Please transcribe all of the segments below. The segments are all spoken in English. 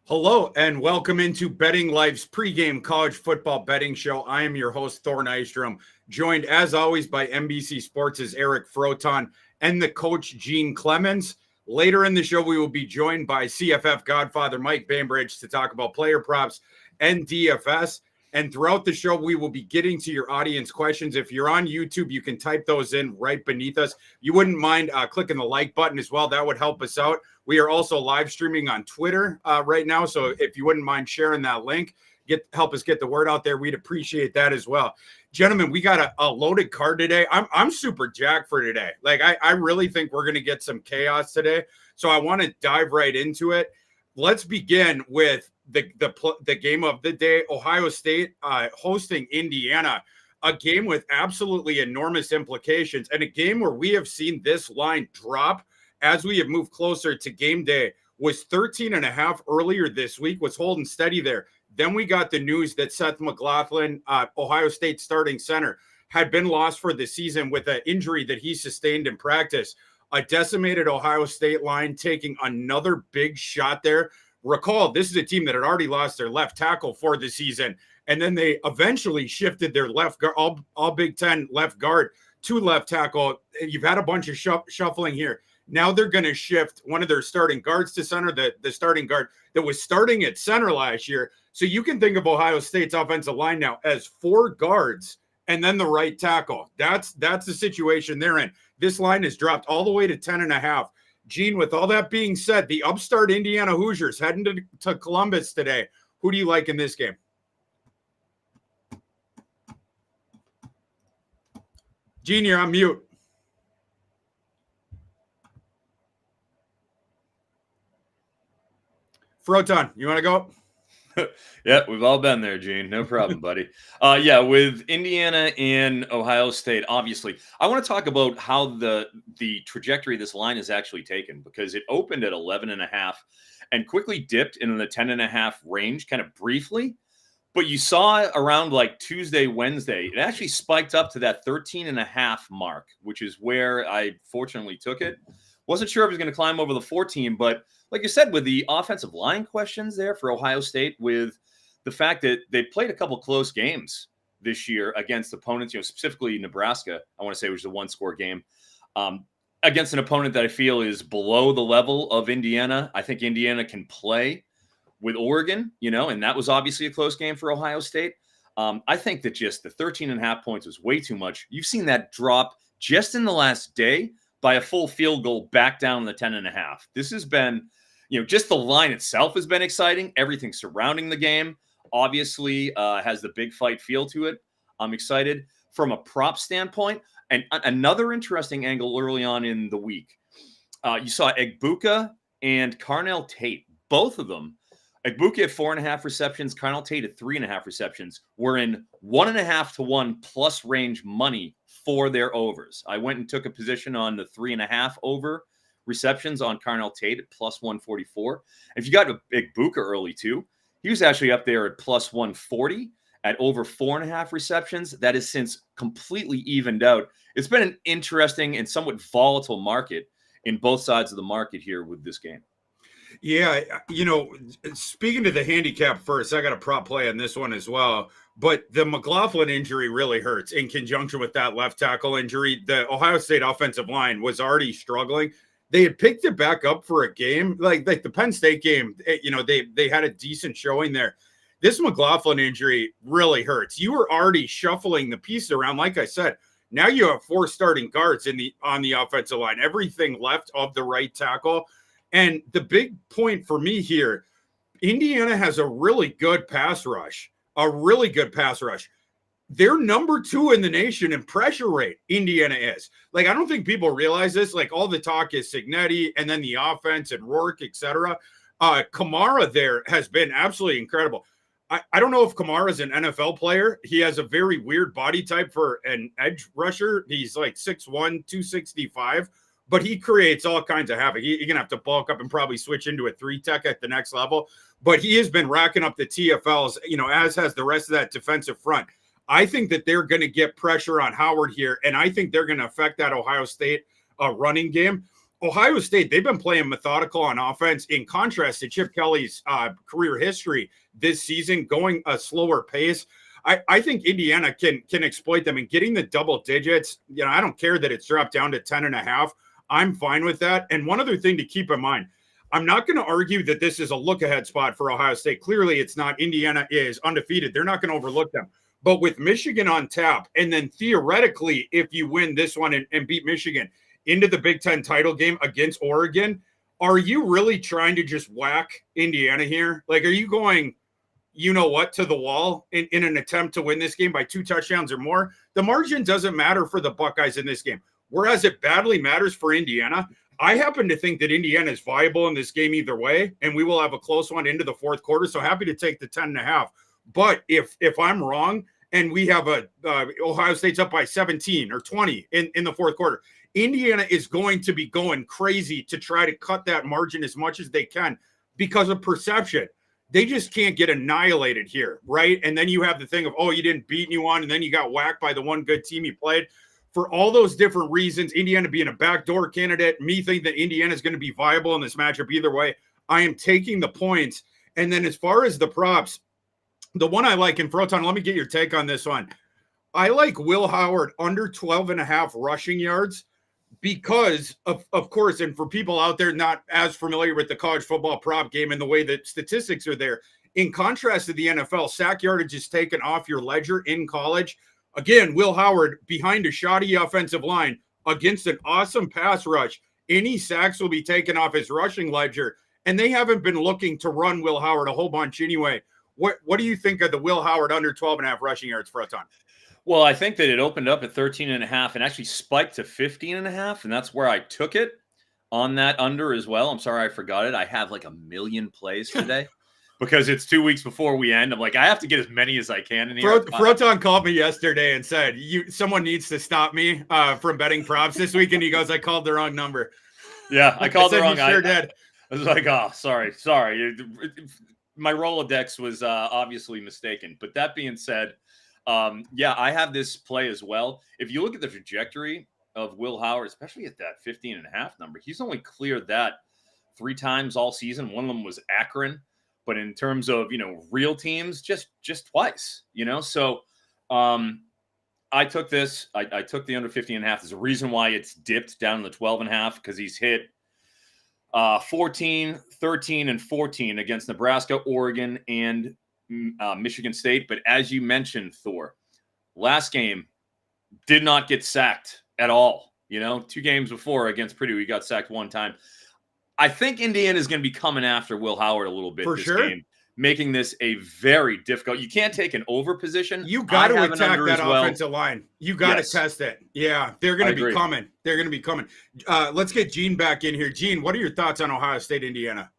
Hello and welcome into Betting Life's pregame college football betting show. I am your host, Thor Nystrom, joined as always by NBC Sports' Eric Froton and the coach, Gene Clemons. Later in the show, we will be joined by CFF Godfather Mike Bainbridge to talk about player props and DFS. And throughout the show, we will be getting to your audience questions. If you're on YouTube, you can type those in right beneath us. You wouldn't mind clicking the like button as well. That would help us out. We are also live streaming on Twitter right now. So if you wouldn't mind sharing that link, help us get the word out there. We'd appreciate that as well. Gentlemen, we got a loaded card today. I'm super jacked for today. Like, I really think we're going to get some chaos today. So I want to dive right into it. Let's begin with the game of the day. Ohio State hosting Indiana, a game with absolutely enormous implications, and a game where we have seen this line drop as we have moved closer to game day. Was 13.5 earlier this week, was holding steady there. Then we got the news that Seth McLaughlin, Ohio State starting center, had been lost for the season with an injury that he sustained in practice. A decimated Ohio State line taking another big shot there. Recall, this is a team that had already lost their left tackle for the season, and then they eventually shifted their left guard, all Big Ten left guard to left tackle. You've had a bunch of shuffling here. Now they're going to shift one of their starting guards to center, the starting guard that was starting at center last year. So you can think of Ohio State's offensive line now as 4 guards and then the right tackle. That's the situation they're in. This line has dropped all the way to 10.5. Gene, with all that being said, the upstart Indiana Hoosiers heading to Columbus today. Who do you like in this game? Gene, you're on mute. Froton, you want to go? Yeah, we've all been there, Gene. No problem, buddy. With Indiana and Ohio State, obviously, I want to talk about how the trajectory of this line is actually taken, because it opened at 11.5 and quickly dipped in the 10.5 range, kind of briefly. But you saw around like Tuesday, Wednesday, it actually spiked up to that 13.5 mark, which is where I fortunately took it. Wasn't sure if it was going to climb over the 14, but like you said, with the offensive line questions there for Ohio State, with the fact that they played a couple close games this year against opponents, specifically Nebraska, I want to say, which was a 1-score game, against an opponent that I feel is below the level of Indiana. I think Indiana can play with Oregon, and that was obviously a close game for Ohio State. I think that just the 13.5 points was way too much. You've seen that drop just in the last day by a full field goal back down the 10.5. This has been, just the line itself has been exciting. Everything surrounding the game obviously has the big fight feel to it. I'm excited from a prop standpoint. And another interesting angle early on in the week, you saw Egbuka and Carnell Tate, both of them. Egbuka at 4.5 receptions, Carnell Tate at 3.5 receptions, were in 1.5 to 1 plus range money for their overs. I went and took a position on the 3.5 over receptions on Carnell Tate at plus 144. If you got a Egbuka early too, he was actually up there at plus 140 at over 4.5 receptions. That has since completely evened out. It's been an interesting and somewhat volatile market in both sides of the market here with this game. Yeah, speaking to the handicap first, I got a prop play on this one as well. But the McLaughlin injury really hurts in conjunction with that left tackle injury. The Ohio State offensive line was already struggling. They had picked it back up for a game, like the Penn State game. They had a decent showing there. This McLaughlin injury really hurts. You were already shuffling the pieces around, like I said. Now you have 4 starting guards on the offensive line. Everything left of the right tackle. And the big point for me here, Indiana has a really good pass rush, They're number 2 in the nation in pressure rate, Indiana is. Like, I don't think people realize this. Like, all the talk is Cignetti and then the offense and Rourke, etc. Kamara there has been absolutely incredible. I don't know if Kamara is an NFL player. He has a very weird body type for an edge rusher. He's like 6'1", 265. But he creates all kinds of havoc. You're going to have to bulk up and probably switch into a 3-tech at the next level. But he has been racking up the TFLs, as has the rest of that defensive front. I think that they're going to get pressure on Howard here, and I think they're going to affect that Ohio State running game. Ohio State, they've been playing methodical on offense in contrast to Chip Kelly's career history this season, going a slower pace. I think Indiana can exploit them and getting the double digits. I don't care that it's dropped down to 10.5. I'm fine with that. And one other thing to keep in mind, I'm not going to argue that this is a look-ahead spot for Ohio State. Clearly, it's not. Indiana is undefeated. They're not going to overlook them. But with Michigan on tap, and then theoretically, if you win this one and beat Michigan into the Big Ten title game against Oregon, are you really trying to just whack Indiana here? Like, are you going, to the wall in an attempt to win this game by 2 touchdowns or more? The margin doesn't matter for the Buckeyes in this game, whereas it badly matters for Indiana. I happen to think that Indiana is viable in this game either way, and we will have a close one into the fourth quarter. So happy to take the 10.5. But if I'm wrong and we have Ohio State's up by 17 or 20 in the fourth quarter, Indiana is going to be going crazy to try to cut that margin as much as they can because of perception. They just can't get annihilated here, right? And then you have the thing of, you didn't beat anyone, and then you got whacked by the one good team you played. For all those different reasons, Indiana being a backdoor candidate, me think that Indiana is going to be viable in this matchup either way. I am taking the points. And then as far as the props, the one I like, in Froton, let me get your take on this one. I like Will Howard under 12.5 rushing yards because, of course, and for people out there not as familiar with the college football prop game and the way that statistics are there, in contrast to the NFL, sack yardage is taken off your ledger in college. Again, Will Howard behind a shoddy offensive line against an awesome pass rush. Any sacks will be taken off his rushing ledger, and they haven't been looking to run Will Howard a whole bunch anyway. What do you think of the Will Howard under 12.5 rushing yards for a ton? Well, I think that it opened up at 13.5 and actually spiked to 15.5, and that's where I took it on that under as well. I'm sorry I forgot it. I have like a million plays today. Because it's 2 weeks before we end. I'm like, I have to get as many as I can in here. Froton called me yesterday and said, someone needs to stop me from betting props this week. And he goes, I called the wrong number. Yeah, I called the wrong. Sure did. I was like, sorry. My Rolodex was obviously mistaken. But that being said, I have this play as well. If you look at the trajectory of Will Howard, especially at that 15.5 number, he's only cleared that 3 times all season. One of them was Akron. But in terms of, real teams, just twice, So I took this. I took the under 15.5. There's a reason why it's dipped down to the 12.5 because he's hit 14, 13, and 14 against Nebraska, Oregon, and Michigan State. But as you mentioned, Thor, last game did not get sacked at all. 2 games before against Purdue, he got sacked 1 time. I think Indiana is going to be coming after Will Howard a little bit for this sure. Game, making this a very difficult. You can't take an over position. You got to attack that offensive line. You got to test it. Yeah, they're going to be coming. They're going to be coming. Let's get Gene back in here. Gene, what are your thoughts on Ohio State, Indiana?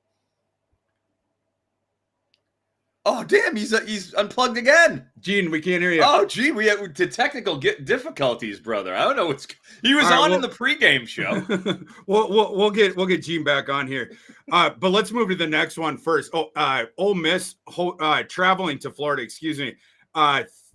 Oh, damn, he's unplugged again. Gene, we can't hear you. Oh, Gene, we had technical difficulties, brother. I don't know he was in the pregame show. we'll get Gene back on here. But let's move to the next one first. Ole Miss traveling to Florida, excuse me.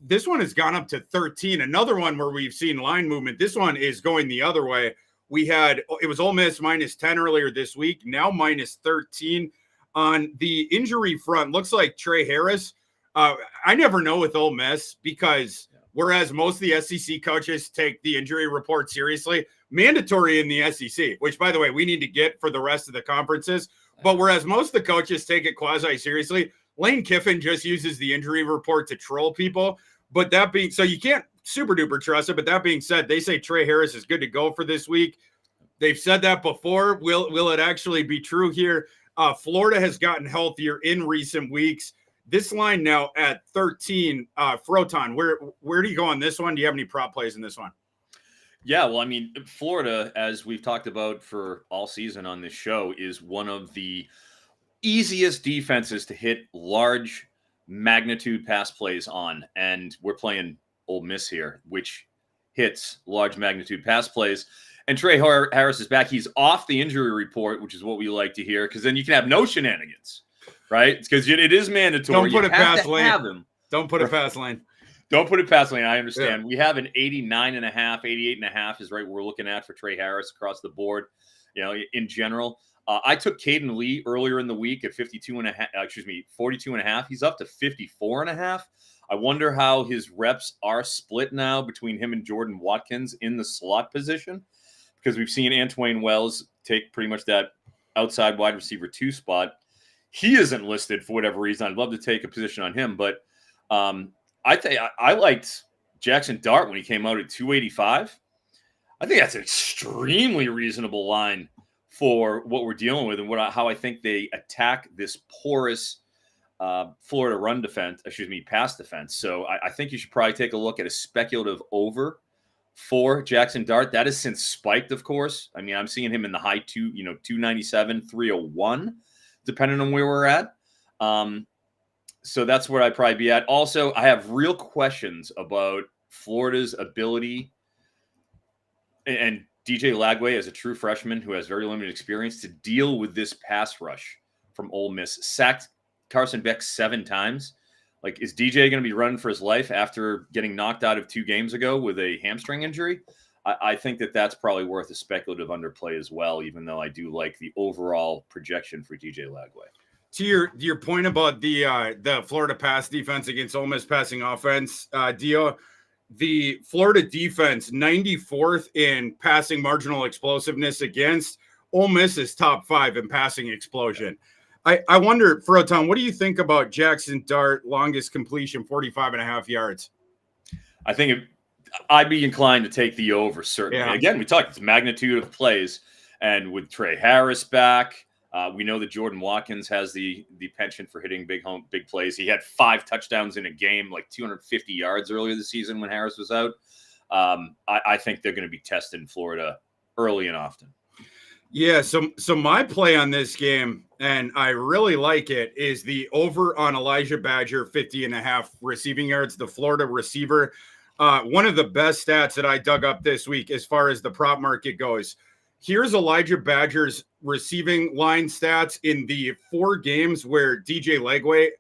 This one has gone up to 13. Another one where we've seen line movement. This one is going the other way. It was Ole Miss minus 10 earlier this week, now minus 13. On the injury front, looks like Trey Harris. I never know with Ole Miss because whereas most of the SEC coaches take the injury report seriously, mandatory in the SEC, which, by the way, we need to get for the rest of the conferences. But whereas most of the coaches take it quasi-seriously, Lane Kiffin just uses the injury report to troll people. But so you can't super-duper trust it. But that being said, they say Trey Harris is good to go for this week. They've said that before. Will it actually be true here? Florida has gotten healthier in recent weeks. This line now at 13. Froton, where do you go on this one? Do you have any prop plays in this one? Yeah, well, I mean, Florida, as we've talked about for all season on this show, is one of the easiest defenses to hit large magnitude pass plays on. And we're playing Ole Miss here, which hits large magnitude pass plays. And Trey Harris is back. He's off the injury report, which is what we like to hear, because then you can have no shenanigans, right? Because it is mandatory. Don't put it past Lane. Don't put it past Lane. Don't put it past Lane. I understand. Yeah. We have an 89.5, 88.5 is right what we're looking at for Trey Harris across the board. in general. I took Caden Lee earlier in the week at 42.5. He's up to 54.5. I wonder how his reps are split now between him and Jordan Watkins in the slot position, because we've seen Antwain Wells take pretty much that outside wide receiver 2 spot. He isn't listed for whatever reason. I'd love to take a position on him, but I think I liked Jackson Dart when he came out at 285. I think that's an extremely reasonable line for what we're dealing with and how I think they attack this porous Florida pass defense. So I think you should probably take a look at a speculative over for Jackson Dart. That has since spiked, of course. I mean, I'm seeing him in the high 297, 301, depending on where we're at. So that's where I'd probably be at. Also, I have real questions about Florida's ability and DJ Lagway, as a true freshman who has very limited experience, to deal with this pass rush from Ole Miss. Sacked Carson Beck 7 times. Like, is DJ going to be running for his life after getting knocked out of 2 games ago with a hamstring injury? I think that's probably worth a speculative underplay as well, even though I do like the overall projection for DJ Lagway. To your point about the Florida pass defense against Ole Miss passing offense, Dio, the Florida defense 94th in passing marginal explosiveness against. Ole Miss is top 5 in passing explosion. I wonder, Froton, what do you think about Jackson Dart, longest completion, 45.5 yards? I think I'd be inclined to take the over, certainly. Yeah. Again, we talked the magnitude of plays, and with Trey Harris back, we know that Jordan Watkins has the penchant for hitting big plays. He had 5 touchdowns in a game, like 250 yards earlier this season when Harris was out. I think they're going to be testing Florida early and often. Yeah, so my play on this game, and I really like it, is the over on Elijah Badger, 50.5 receiving yards, the Florida receiver. One of the best stats that I dug up this week as far as the prop market goes. Here's Elijah Badger's receiving line stats in the 5 games where DJ Lagway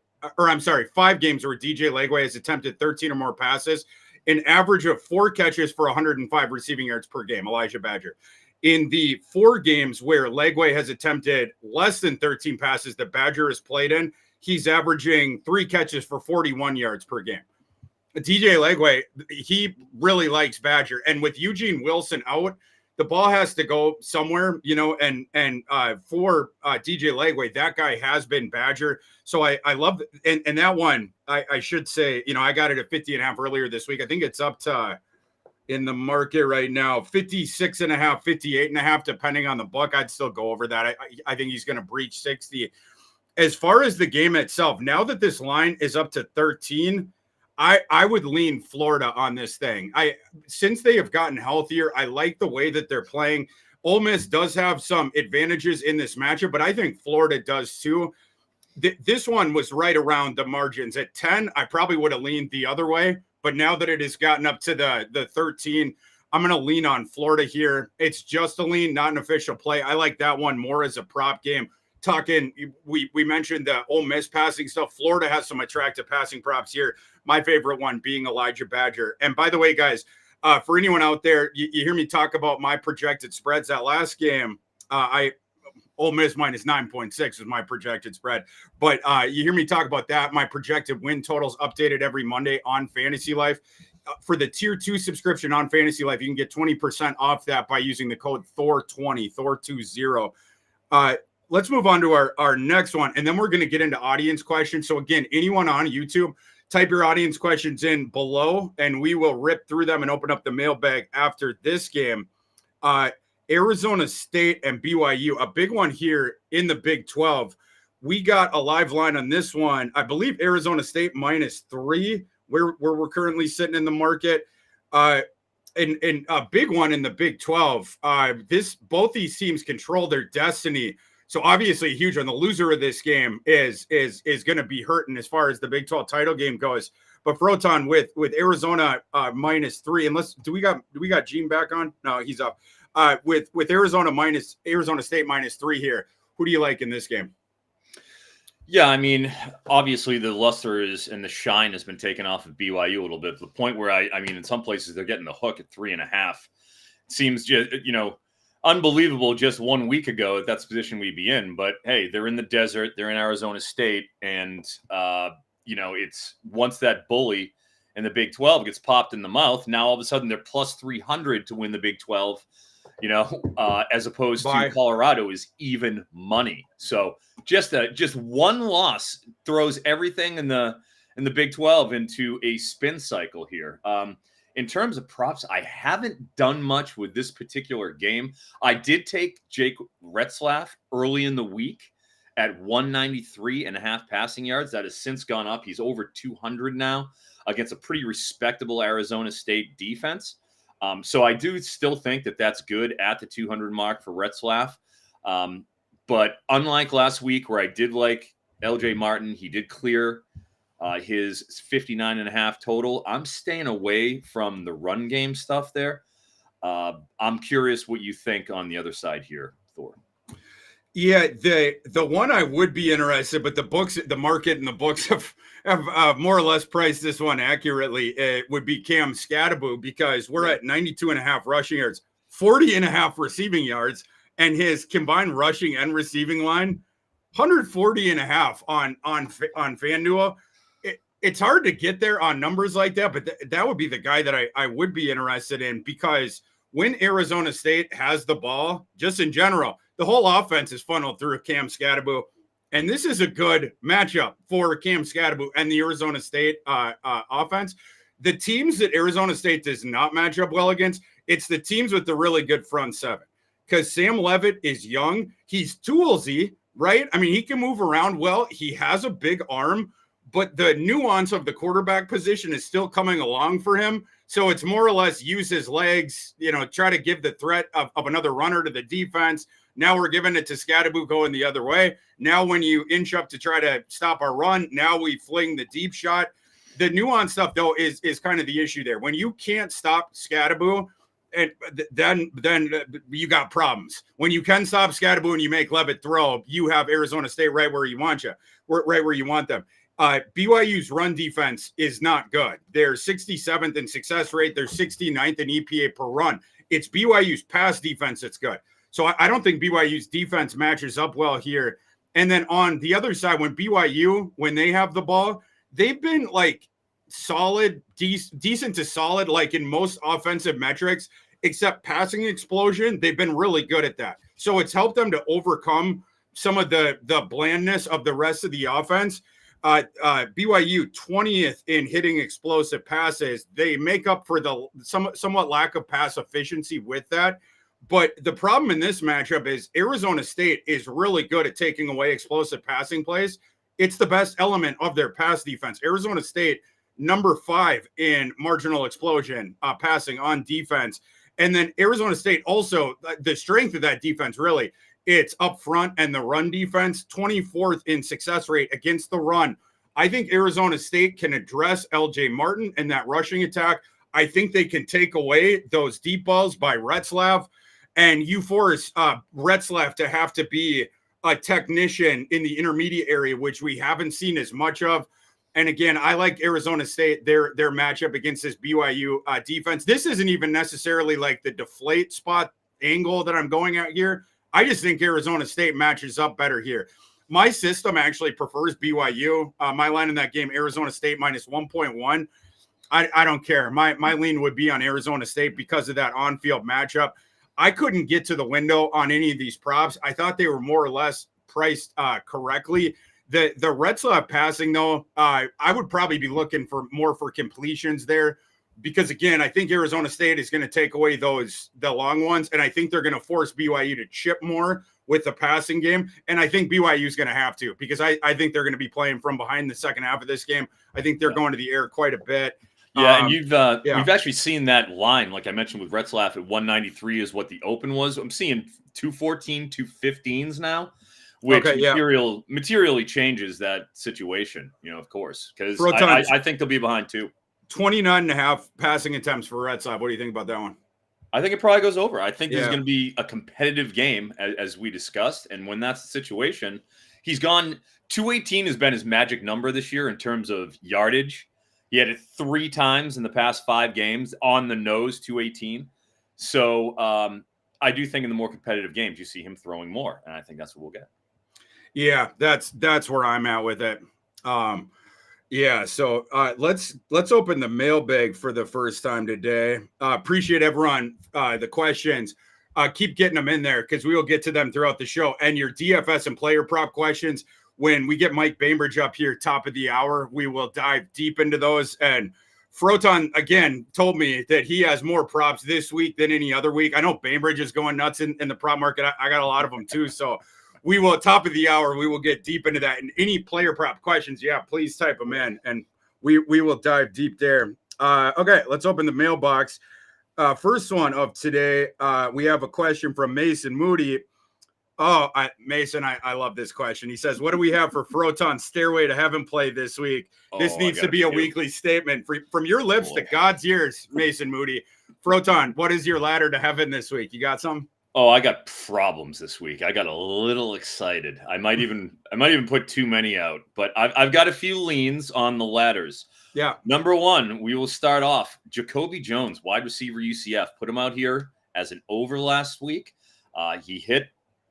has attempted 13 or more passes, an average of 4 catches for 105 receiving yards per game, Elijah Badger. In the 4 games where Lagway has attempted less than 13 passes that Badger has played in, he's averaging 3 catches for 41 yards per game. DJ Lagway, he really likes Badger. And with Eugene Wilson out, the ball has to go somewhere, and for DJ Lagway, that guy has been Badger. So I love it. And that one, I should say, I got it at 50.5 earlier this week. I think it's up to, in the market right now, 56.5, 58.5, depending on the book. I'd still go over that. I think he's going to breach 60. As far as the game itself, now that this line is up to 13, I would lean Florida on this thing. Since they have gotten healthier, I like the way that they're playing. Ole Miss does have some advantages in this matchup, but I think Florida does too. This one was right around the margins. At 10, I probably would have leaned the other way, but now that it has gotten up to the 13, I'm going to lean on Florida here. It's just a lean, not an official play. I like that one more as a prop game. We mentioned the Ole Miss passing stuff. Florida has some attractive passing props here. My favorite one being Elijah Badger. And by the way, guys, for anyone out there, you hear me talk about my projected spreads. That last game, Ole Miss minus 9.6 is my projected spread. But you hear me talk about that. My projected win totals updated every Monday on FantasyLife. For the Tier 2 subscription on FantasyLife, you can get 20% off that by using the code Thor20, Thor20. Let's move on to our next one, and then we're going to get into audience questions. So again, anyone on YouTube, type your audience questions in below, and we will rip through them and open up the mailbag after this game. Arizona State and BYU, a big one here in the Big 12. We got a live line on this one. I believe Arizona State -3, where we're currently sitting in the market. And a big one in the Big 12. Both these teams control their destiny. So obviously a huge one. The loser of this game is going to be hurting as far as the Big 12 title game goes. But Froton with Arizona -3, unless do we got Gene back on? No, he's up. With Arizona State -3 here. Who do you like in this game? Yeah, I mean, obviously the luster and the shine has been taken off of BYU a little bit, to the point where I mean, in some places they're getting the hook at 3.5. It seems just, unbelievable just 1 week ago that that's the position we'd be in. But hey, they're in the desert, they're in Arizona State, and it's once that bully in the Big 12 gets popped in the mouth, now all of a sudden they're plus 300 to win the Big 12. As opposed to Colorado is even money. So just one loss throws everything in the Big 12 into a spin cycle here. In terms of props, I haven't done much with this particular game. I did take Jake Retzlaff early in the week at 193.5 passing yards. That has since gone up. He's over 200 now against a pretty respectable Arizona State defense. So I do still think that that's good at the 200 mark for Retzlaff. But unlike last week where I did like LJ Martin, he did clear his 59.5 total. I'm staying away from the run game stuff there. I'm curious what you think on the other side here, Thor. Yeah, the one I would be interested, but the market and the books have more or less priced this one accurately. It would be Cam Scatterbo, because we're at 92.5 rushing yards, 40.5 receiving yards, and his combined rushing and receiving line 140.5 on FanDuel. It's hard to get there on numbers like that, but that would be the guy that I would be interested in, because when Arizona State has the ball, just in general, the whole offense is funneled through Cam Scatterbo. And this is a good matchup for Cam Scatterbo and the Arizona State offense. The teams that Arizona State does not match up well against, it's the teams with the really good front seven. Because Sam Levitt is young. He's toolsy, right? I mean, he can move around well. He has a big arm, but the nuance of the quarterback position is still coming along for him. So it's more or less use his legs, try to give the threat of another runner to the defense. Now we're giving it to Scatterbo going the other way. Now when you inch up to try to stop our run, now we fling the deep shot. The nuance stuff, though, is kind of the issue there. When you can't stop Scatterbo, and then you got problems. When you can stop Scatterbo and you make Levitt throw, you have Arizona State right where you want them. BYU's run defense is not good. They're 67th in success rate. They're 69th in EPA per run. It's BYU's pass defense that's good. So I don't think BYU's defense matches up well here. And then on the other side, when they have the ball, they've been like solid, decent to solid, like in most offensive metrics, except passing explosion. They've been really good at that. So it's helped them to overcome some of the blandness of the rest of the offense. BYU 20th in hitting explosive passes. They make up for the somewhat lack of pass efficiency with that. But the problem in this matchup is Arizona State is really good at taking away explosive passing plays. It's the best element of their pass defense. Arizona State, number 5 in marginal explosion passing on defense. And then Arizona State also, the strength of that defense, really, it's up front and the run defense, 24th in success rate against the run. I think Arizona State can address LJ Martin and that rushing attack. I think they can take away those deep balls by Retzlaff. And you force Retzlaff to have to be a technician in the intermediate area, which we haven't seen as much of. And again, I like Arizona State, their matchup against this BYU defense. This isn't even necessarily like the deflate spot angle that I'm going at here. I just think Arizona State matches up better here. My system actually prefers BYU. My line in that game, Arizona State minus 1.1. I don't care. My lean would be on Arizona State because of that on-field matchup. I couldn't get to the window on any of these props. I thought they were more or less priced correctly. The Retzlaff passing, though, I would probably be looking for more for completions there because, again, I think Arizona State is going to take away the long ones, and I think they're going to force BYU to chip more with the passing game, and I think BYU is going to have to because I think they're going to be playing from behind the second half of this game. I think they're going to the air quite a bit. Yeah, and we've actually seen that line, like I mentioned with Retzlaff at 193 is what the open was. I'm seeing 214, 215s now, which materially changes that situation, of course, because I think they'll be behind too. 29.5 passing attempts for Retzlaff. What do you think about that one? I think it probably goes over. I think there's going to be a competitive game, as we discussed, and when that's the situation, he's gone 218 has been his magic number this year in terms of yardage. He had it 3 times in the past 5 games on the nose, 218. So I do think in the more competitive games, you see him throwing more, and I think that's what we'll get. Yeah, that's where I'm at with it. Yeah, so let's open the mailbag for the first time today. Appreciate everyone the questions. Keep getting them in there because we will get to them throughout the show. And your DFS and player prop questions, when we get Mike Bainbridge up here top of the hour, we will dive deep into those. And Froton again told me that he has more props this week than any other week. I know Bainbridge is going nuts in the prop market. I got a lot of them too. So we will, top of the hour, we will get deep into that. And any player prop questions, yeah, please type them in, and we will dive deep there. Okay, let's open the mailbox. First one of today, we have a question from Mason Moody. Mason, I love this question. He says, what do we have for Froton's Stairway to Heaven play this week? This needs to be a weekly statement. From your lips to God's ears, Mason Moody. Froton, what is your ladder to heaven this week? You got some? Oh, I got problems this week. I got a little excited. I might even put too many out, but I've got a few leans on the ladders. Yeah. Number one, we will start off. Jacoby Jones, wide receiver, UCF. Put him out here as an over last week. He hit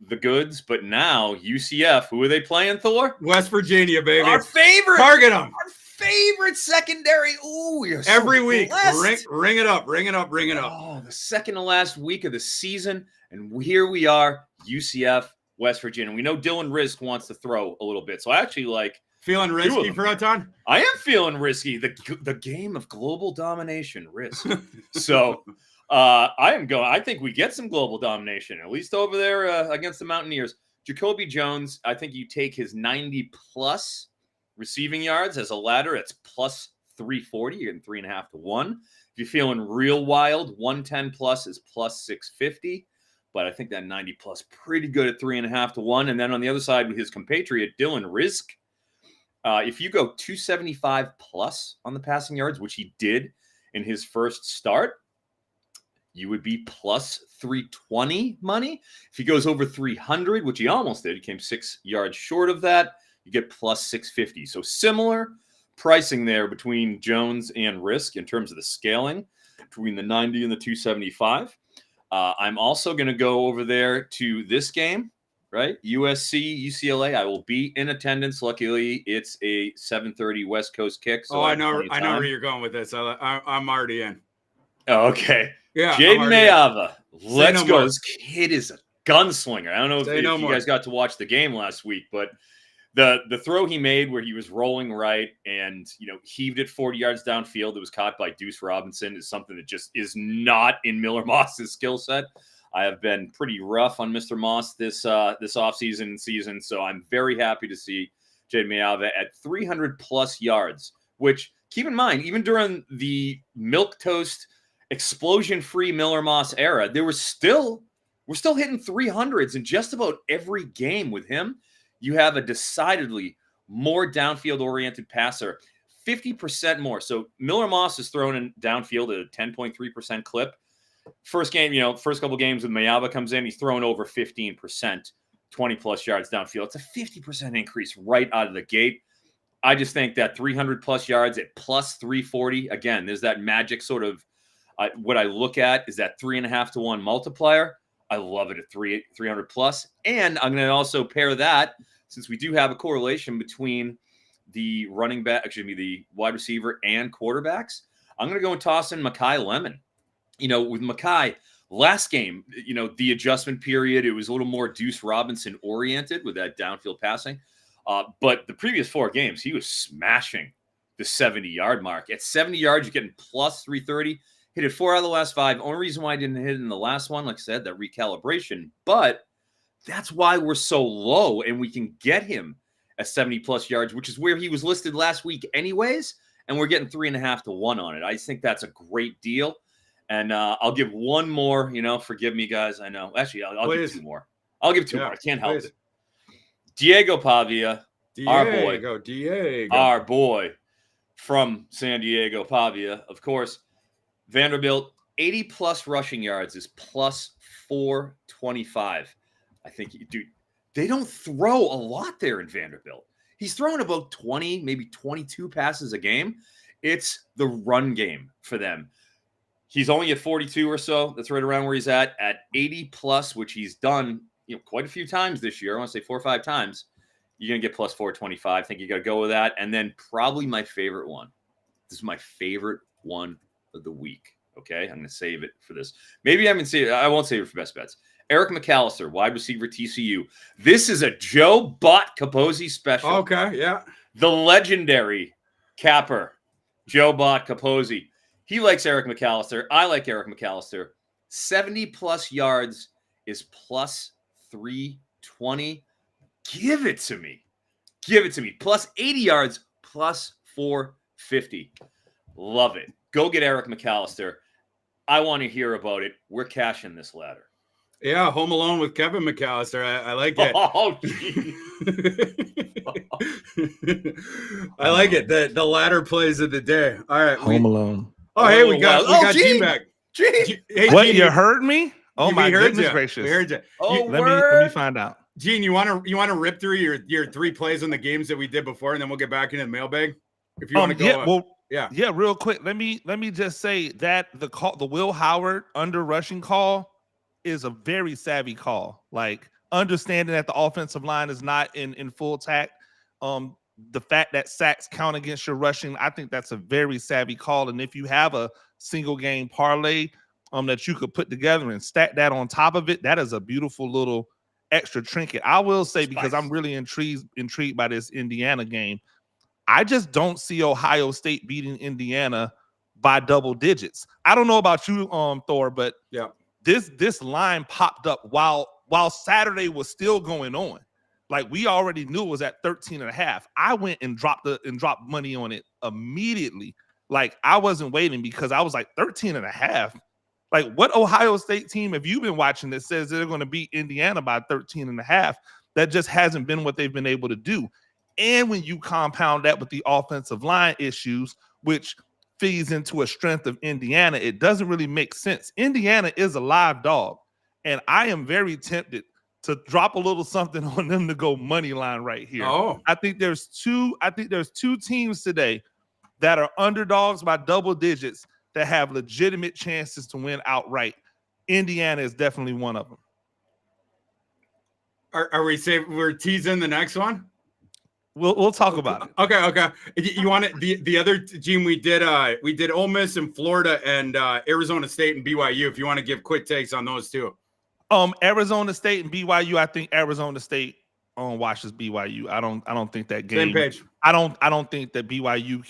the goods, but now UCF, who are they playing, Thor? West Virginia, baby. Our favorite. Target them. Our favorite secondary. Ooh, you're so every week. Blessed. Ring it up. Oh, the second to last week of the season. And here we are, UCF, West Virginia. We know Dylan Risk wants to throw a little bit. So I actually like. Feeling risky, Froton? I am feeling risky. The game of global domination, risk. So I think we get some global domination, at least over there against the Mountaineers. Jacoby Jones, I think you take his 90-plus receiving yards as a ladder. It's plus 340. You're getting 3.5 to 1. If you're feeling real wild, 110-plus is plus 650. But I think that 90-plus pretty good at 3.5 to 1. And then on the other side with his compatriot, Dylan Risk, if you go 275-plus on the passing yards, which he did in his first start, you would be plus 320 money. If he goes over 300, which he almost did, he came 6 yards short of that, you get plus 650. So similar pricing there between Jones and Risk in terms of the scaling between the 90 and the 275. I'm also going to go over there to this game, right? USC, UCLA. I will be in attendance. Luckily, it's a 7:30 West Coast kick. So I know where you're going with this. I'm already in. Oh, okay. Yeah. Jaden Mayava. Let's go. This kid is a gunslinger. I don't know if you guys got to watch the game last week, but the throw he made where he was rolling right and heaved it 40 yards downfield that was caught by Deuce Robinson is something that just is not in Miller Moss's skill set. I have been pretty rough on Mr. Moss this offseason and season, so I'm very happy to see Jaden Mayava at 300-plus yards, which, keep in mind, even during the milquetoast explosion-free Miller Moss era, we're still hitting 300s in just about every game with him. You have a decidedly more downfield-oriented passer, 50% more. So Miller Moss is thrown in downfield at a 10.3% clip. First game, first couple games with Mayava comes in, he's throwing over 15%, 20-plus yards downfield. It's a 50% increase right out of the gate. I just think that 300-plus yards at plus 340, again, there's that magic sort of what I look at is that 3.5 to 1 multiplier. I love it at 300-plus. And I'm going to also pair that, since we do have a correlation between the the wide receiver and quarterbacks, I'm going to go and toss in Mekhi Lemon. With Mekhi, last game, the adjustment period, it was a little more Deuce Robinson oriented with that downfield passing. But the previous 4 games, he was smashing the 70-yard mark. At 70 yards, you're getting plus 330. Hit it 4 out of the last 5. Only reason why I didn't hit it in the last one, like I said, that recalibration. But that's why we're so low, and we can get him at 70-plus yards, which is where he was listed last week anyways, and we're getting 3.5 to 1 on it. I just think that's a great deal. And I'll give one more, forgive me, guys. I know. Actually, I'll give 2 more. I'll give 2 more. I can't help it. Diego Pavia, our boy from San Diego, Pavia, of course. Vanderbilt, 80-plus rushing yards is plus 425. I think, dude, they don't throw a lot there in Vanderbilt. He's throwing about 20, maybe 22 passes a game. It's the run game for them. He's only at 42 or so. That's right around where he's at 80 plus, which he's done quite a few times this year. I want to say 4 or 5 times. You're going to get plus 425. I think you got to go with that. And then probably my favorite one. This is my favorite one of the week. Okay, I'm going to save it for this. Maybe I won't save it for best bets. Eric McAllister, wide receiver, TCU. This is a Joe Bot Capozzi special. Okay, yeah. The legendary capper, Joe Bot Capozzi. He likes Eric McAllister. I like Eric McAllister. 70 plus yards is plus 320. Give it to me. Give it to me. Plus 80 yards, plus 450. Love it. Go get Eric McAllister. I want to hear about it. We're cashing this ladder. Yeah, Home Alone with Kevin McAllister. I like it. Oh, I like it. The ladder plays of the day. All right. Home Alone. Oh, hey, we got Gene back. Gene. Hey, What, Gene, you heard me? Oh, my goodness you. gracious. We heard you. Oh, let me find out. Gene, you want to rip through your 3 plays on the games that we did before, and then we'll get back into the mailbag? If you want to go. Yeah, real quick. Let me just say that the Will Howard under rushing call is a very savvy call. Like, understanding that the offensive line is not in full tact. The fact that sacks count against your rushing, I think that's a very savvy call. And if you have a single game parlay that you could put together and stack that on top of it, that is a beautiful little extra trinket. I will say, because I'm really intrigued by this Indiana game, I just don't see Ohio State beating Indiana by double digits. I don't know about you, Thor, but yeah, this line popped up while Saturday was still going on. Like, we already knew it was at 13.5. I went and dropped money on it immediately. Like, I wasn't waiting, because I was like, 13.5. Like, what Ohio State team have you been watching that says they're going to beat Indiana by 13.5? That just hasn't been what they've been able to do. And when you compound that with the offensive line issues, which feeds into a strength of Indiana, it doesn't really make sense. Indiana is a live dog, and I am very tempted to drop a little something on them to go money line right here. Oh, I think there's two teams today that are underdogs by double digits that have legitimate chances to win outright. Indiana is definitely one of them. Are we saying we're teasing the next one? We'll talk about it. Okay. You want it? The other team we did Ole Miss and Florida and Arizona State and BYU. If you want to give quick takes on those two. Arizona State and BYU. I think Arizona State washes BYU. I don't think that game. Same page. I don't think that BYU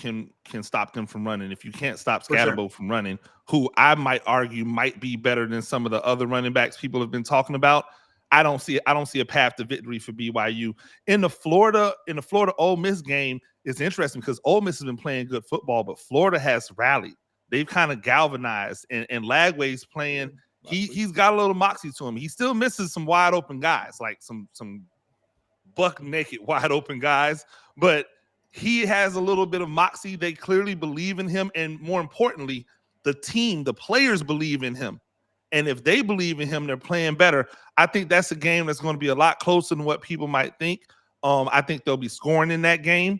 can stop them from running. If you can't stop Scatterbo from running, who I might argue might be better than some of the other running backs people have been talking about, I don't see a path to victory for BYU. In the Florida Ole Miss game, it's interesting because Ole Miss has been playing good football, but Florida has rallied. They've kind of galvanized, and Lagway's playing. He's got a little moxie to him. He still misses some wide open guys, like some buck naked wide open guys, but he has a little bit of moxie. They clearly believe in him, and more importantly, the players believe in him. And if they believe in him, they're playing better. I think that's a game that's going to be a lot closer than what people might think. I think they'll be scoring in that game.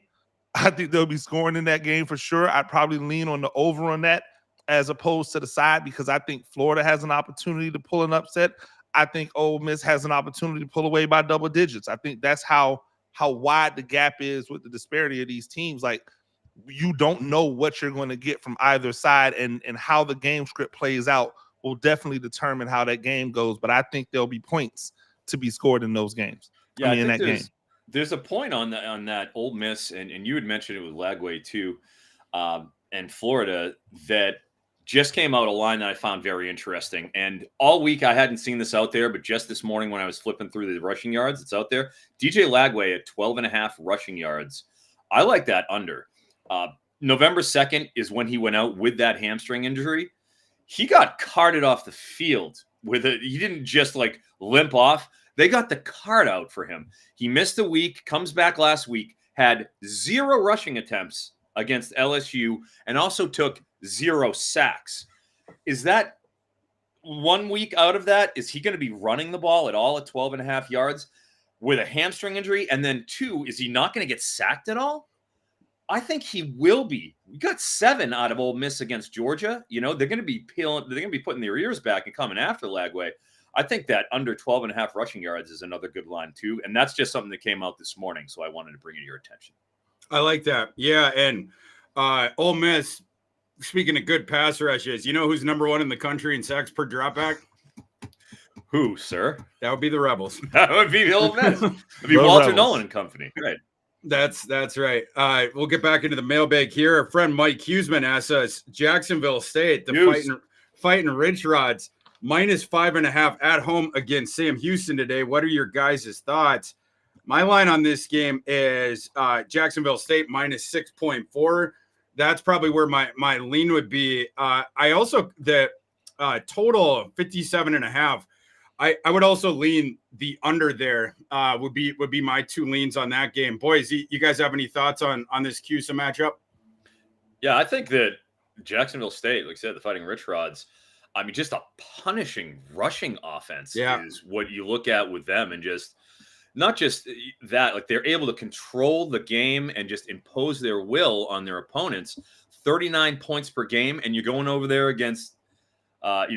For sure. I'd probably lean on the over on that as opposed to the side, because I think Florida has an opportunity to pull an upset. I think Ole Miss has an opportunity to pull away by double digits. I think that's how wide the gap is with the disparity of these teams. Like, you don't know what you're going to get from either side, and how the game script plays out will definitely determine how that game goes. But I think there'll be points to be scored in those games. Yeah, in that game. There's a point on that Ole Miss, and you had mentioned it with Lagway too, and Florida, that just came out a line that I found very interesting. And all week I hadn't seen this out there, but just this morning when I was flipping through the rushing yards, it's out there. DJ Lagway at 12.5 rushing yards. I like that under. November 2nd is when he went out with that hamstring injury. He got carted off the field with it. He didn't just like limp off. They got the cart out for him. He missed a week, comes back last week, had 0 rushing attempts against LSU, and also took 0 sacks. Is that 1 week out of that? Is he going to be running the ball at all at 12.5 yards with a hamstring injury? And then 2, is he not going to get sacked at all? I think he will be. We got 7 out of Ole Miss against Georgia. You know, they're going to be putting their ears back and coming after Lagway. I think that under 12.5 rushing yards is another good line too. And that's just something that came out this morning. So I wanted to bring it to your attention. I like that. Yeah. And Ole Miss, speaking of good pass rushes, you know who's number 1 in the country in sacks per dropback? Who, sir? That would be the Rebels. That would be the Ole Miss. It would be Walter Rebels. Nolan and company. Right. That's right. We'll get back into the mailbag here. Our friend Mike Huseman asks us, Jacksonville State, the fighting Rich Rods, -5.5 at home against Sam Houston today. What are your guys' thoughts? My line on this game is Jacksonville State -6.4. That's probably where my lean would be. I also, the total 57.5. I would also lean the under there. Would be my 2 leans on that game. Boys, you guys have any thoughts on this CUSA matchup? Yeah, I think that Jacksonville State, like I said, the Fighting Rich Rods, I mean, just a punishing rushing offense is what you look at with them, and just not just that, like they're able to control the game and just impose their will on their opponents. 39 points per game, and you're going over there against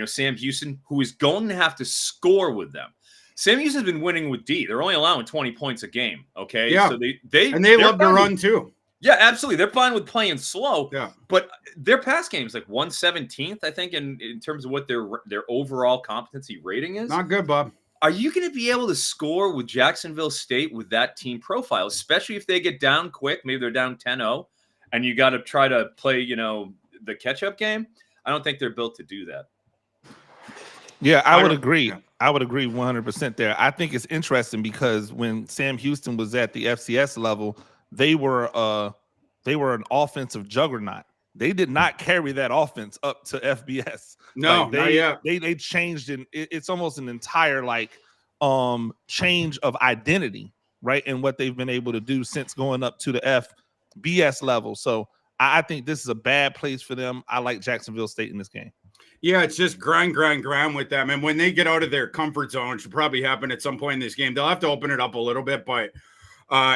Sam Houston, who is going to have to score with them. Sam Houston's been winning with D. They're only allowing 20 points a game. Okay. Yeah. So they love to run too. Yeah, absolutely. They're fine with playing slow. Yeah. But their pass game is like 117th, I think, in terms of what their overall competency rating is. Not good, Bob. Are you going to be able to score with Jacksonville State with that team profile, especially if they get down quick? Maybe they're down 10-0, and you got to try to play, the catch-up game. I don't think they're built to do that. Yeah, I would agree. I would agree 100% there. I think it's interesting because when Sam Houston was at the FCS level, they were an offensive juggernaut. They did not carry that offense up to FBS. No, not yet. They changed, and it's almost an entire change of identity, right? And what they've been able to do since going up to the FBS level. So I think this is a bad place for them. I like Jacksonville State in this game. Yeah, it's just grind with them. And when they get out of their comfort zone, which will probably happen at some point in this game, they'll have to open it up a little bit. But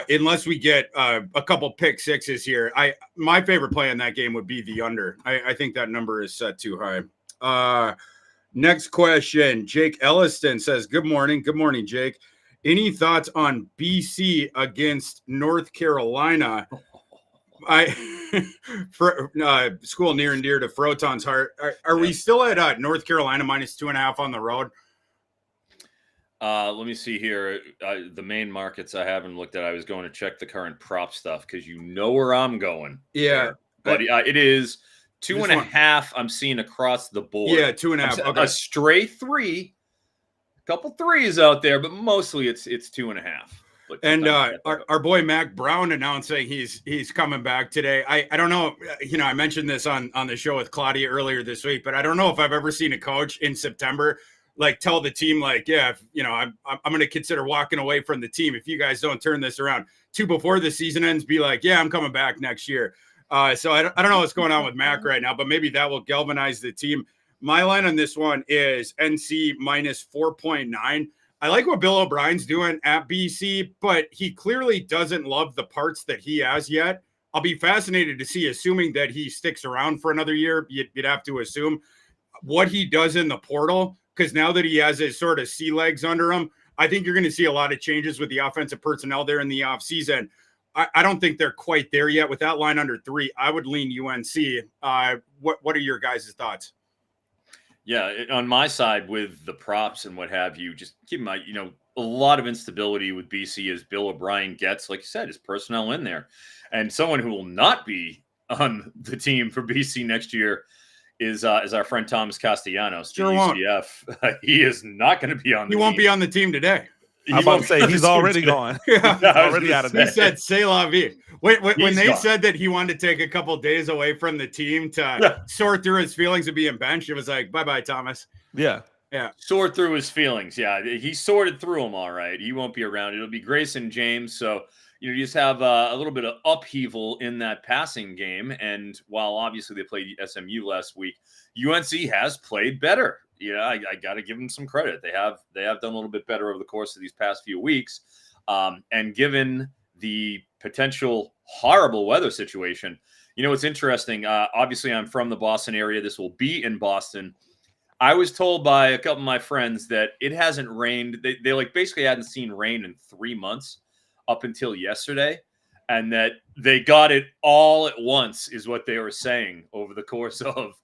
unless we get a couple pick sixes here, my favorite play in that game would be the under. I think that number is set too high. Next question. Jake Elliston says, good morning. Good morning, Jake. Any thoughts on BC against North Carolina? School near and dear to Froton's heart. Are we still at North Carolina -2.5 on the road? Let me see here. The main markets I haven't looked at. I was going to check the current prop stuff because you know where I'm going. Yeah, but it is 2.5. I'm seeing across the board. Yeah, 2.5. Okay. A stray 3, a couple 3s out there, but mostly it's 2.5. And our boy Mac Brown announcing he's coming back today. I don't know, I mentioned this on the show with Claudia earlier this week, but I don't know if I've ever seen a coach in September tell the team I'm going to consider walking away from the team if you guys don't turn this around. 2 before the season ends, be like, yeah, I'm coming back next year. So I don't know what's going on with Mac right now, but maybe that will galvanize the team. My line on this one is NC -4.9. I like what Bill O'Brien's doing at BC, but he clearly doesn't love the parts that he has yet. I'll be fascinated to see, assuming that he sticks around for another year, you'd have to assume what he does in the portal, because now that he has his sort of sea legs under him, I think you're going to see a lot of changes with the offensive personnel there in the offseason. I don't think they're quite there yet. With that line under 3, I would lean UNC. What are your guys' thoughts? Yeah, on my side with the props and what have you, just keep in mind, a lot of instability with BC as Bill O'Brien gets, like you said, his personnel in there. And someone who will not be on the team for BC next year is our friend Thomas Castellanos. Sure won't. He is not going to be on the team. He won't be on the team today. I'm about to say he's already gone. Yeah. Already out of there. He said, "C'est la vie." When they said that he wanted to take a couple of days away from the team to sort through his feelings of being benched, it was like, bye-bye, Thomas. Yeah. Sort through his feelings. Yeah, he sorted through them all right. He won't be around. It'll be Grayson James. So, you just have a little bit of upheaval in that passing game. And while obviously they played SMU last week, UNC has played better. Yeah, I got to give them some credit. They have done a little bit better over the course of these past few weeks. And given the potential horrible weather situation. You know, it's interesting. Obviously, I'm from the Boston area. This will be in Boston. I was told by a couple of my friends that it hasn't rained. They like basically hadn't seen rain in 3 months up until yesterday, and that they got it all at once is what they were saying over the course of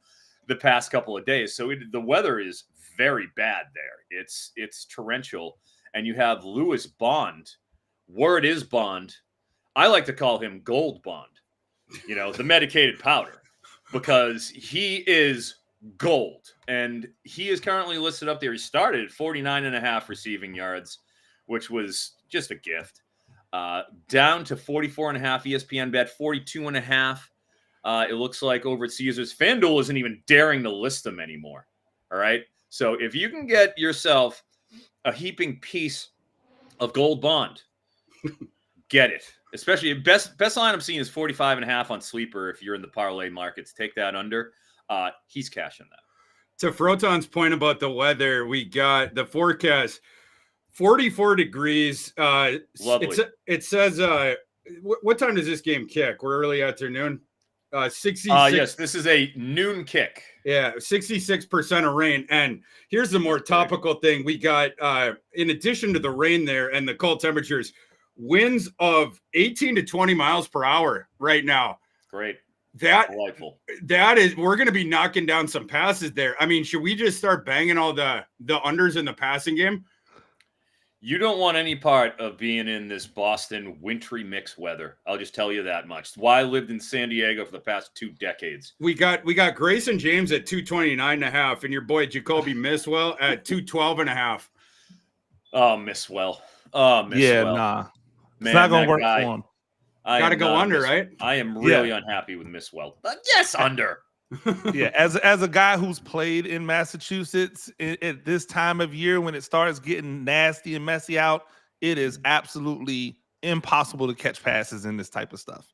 the past couple of days. So the weather is very bad there. It's torrential, and you have Lewis Bond. Word is Bond. I like to call him Gold Bond. You know, the medicated powder, because he is gold, and he is currently listed up there. He started at 49.5 receiving yards, which was just a gift. Down to 44.5. ESPN bet 42.5. It looks like over at Caesars, FanDuel isn't even daring to list them anymore. All right. So if you can get yourself a heaping piece of Gold Bond, get it. Especially best line I'm seeing is 45.5 on Sleeper. If you're in the parlay markets, take that under. He's cashing that. To Froton's point about the weather, we got the forecast 44 degrees. Lovely. It says, what time does this game kick? We're early afternoon. 66. Yes, this is a noon kick. Yeah, 66% of rain. And here's the more topical thing. We got, in addition to the rain there and the cold temperatures, winds of 18 to 20 miles per hour right now. Great. Delightful. That is, we're going to be knocking down some passes there. I mean, should we just start banging all the unders in the passing game? You don't want any part of being in this Boston wintry mix weather. I'll just tell you that much. It's why I lived in San Diego for the past 2 decades. We got Grayson James at 229.5 and your boy Jacoby Miswell at 212.5. Oh, Miswell. Oh, Miswell. Yeah, nah. Man, it's not going to work guy, for him. Got to go under, right? I am really unhappy with Miswell. But yes, under. Yeah, as a guy who's played in Massachusetts at this time of year when it starts getting nasty and messy out, it is absolutely impossible to catch passes in this type of stuff.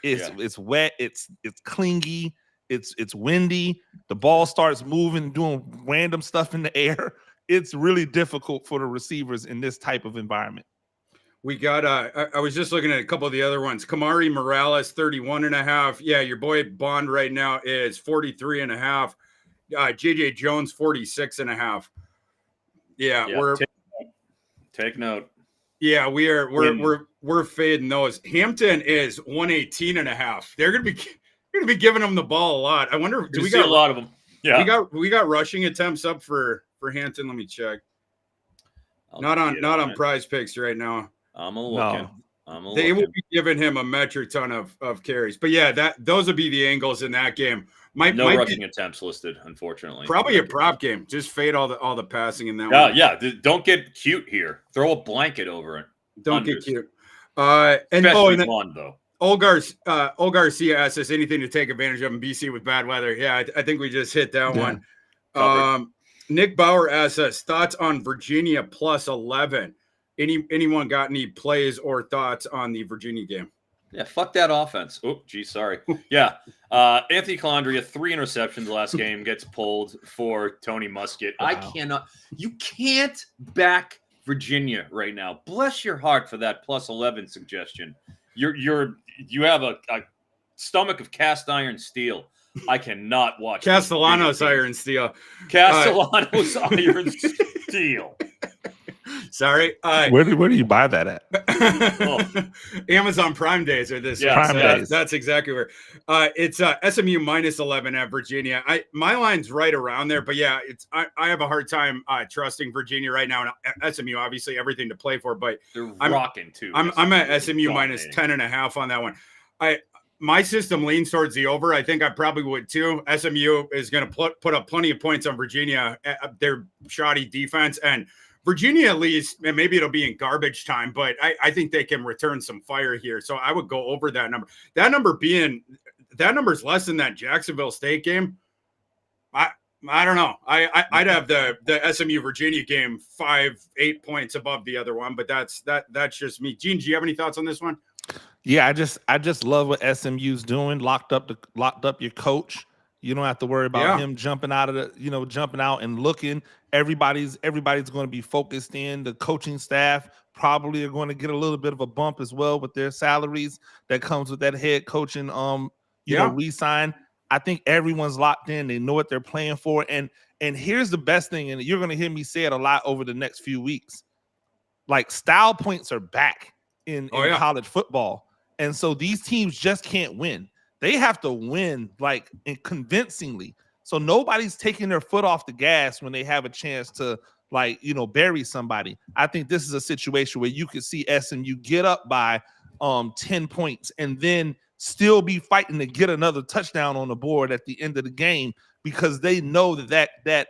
It's wet, it's clingy, it's windy. The ball starts moving, doing random stuff in the air. It's really difficult for the receivers in this type of environment. We got, I was just looking at a couple of the other ones. Kamari Morales, 31.5. Yeah, your boy Bond right now is 43.5. JJ Jones, 46.5. Yeah, we're take note. Yeah, we're fading those. Hampton is 118.5. They're gonna be giving them the ball a lot. I wonder, we got a lot of them? Yeah, we got rushing attempts up for Hampton. Let me check. Not on Prize Picks right now. I'm looking. They will be giving him a metric ton of carries. But yeah, those would be the angles in that game. Might rushing attempts listed, unfortunately. Probably a prop game. Just fade all the passing in that one. Yeah. Don't get cute here. Throw a blanket over it. Don't get cute. Especially Bond, though. Ol Garcia asked us anything to take advantage of in BC with bad weather. Yeah, I think we just hit that one. Nick Bauer asks us thoughts on Virginia plus 11. Anyone got any plays or thoughts on the Virginia game? Yeah, fuck that offense. Oh, gee, sorry. Yeah. Anthony Calandria, 3 interceptions last game, gets pulled for Tony Muskett. Wow. You can't back Virginia right now. Bless your heart for that plus 11 suggestion. You have a stomach of cast iron steel. I cannot watch Castellanos iron steel. Castellanos iron steel. Sorry. Where do you buy that at? Amazon Prime Days are this. Prime Days. That's exactly where. It's SMU minus 11 at Virginia. My line's right around there, but yeah, I have a hard time trusting Virginia right now. And SMU, obviously, everything to play for, but they're rocking too. I'm at SMU minus 10.5 on that one. My system leans towards the over. I think I probably would too. SMU is going to put up plenty of points on Virginia. Their shoddy defense, and Virginia, at least, and maybe it'll be in garbage time, but I think they can return some fire here. So I would go over that number. That number's less than that Jacksonville State game. I don't know. I'd have the SMU Virginia game 5-8 points above the other one, but that's just me. Gene, do you have any thoughts on this one? Yeah, I just love what SMU's doing. Locked up your coach. You don't have to worry about him jumping out and looking. Everybody's going to be focused in. The coaching staff probably are going to get a little bit of a bump as well with their salaries that comes with that head coaching, re-sign. I think everyone's locked in. They know what they're playing for. And here's the best thing, and you're going to hear me say it a lot over the next few weeks. Like, style points are back in college football. And so these teams just can't win. They have to win, like, convincingly. So nobody's taking their foot off the gas when they have a chance to, like, bury somebody. I think this is a situation where you could see SMU get up by 10 points and then still be fighting to get another touchdown on the board at the end of the game, because they know that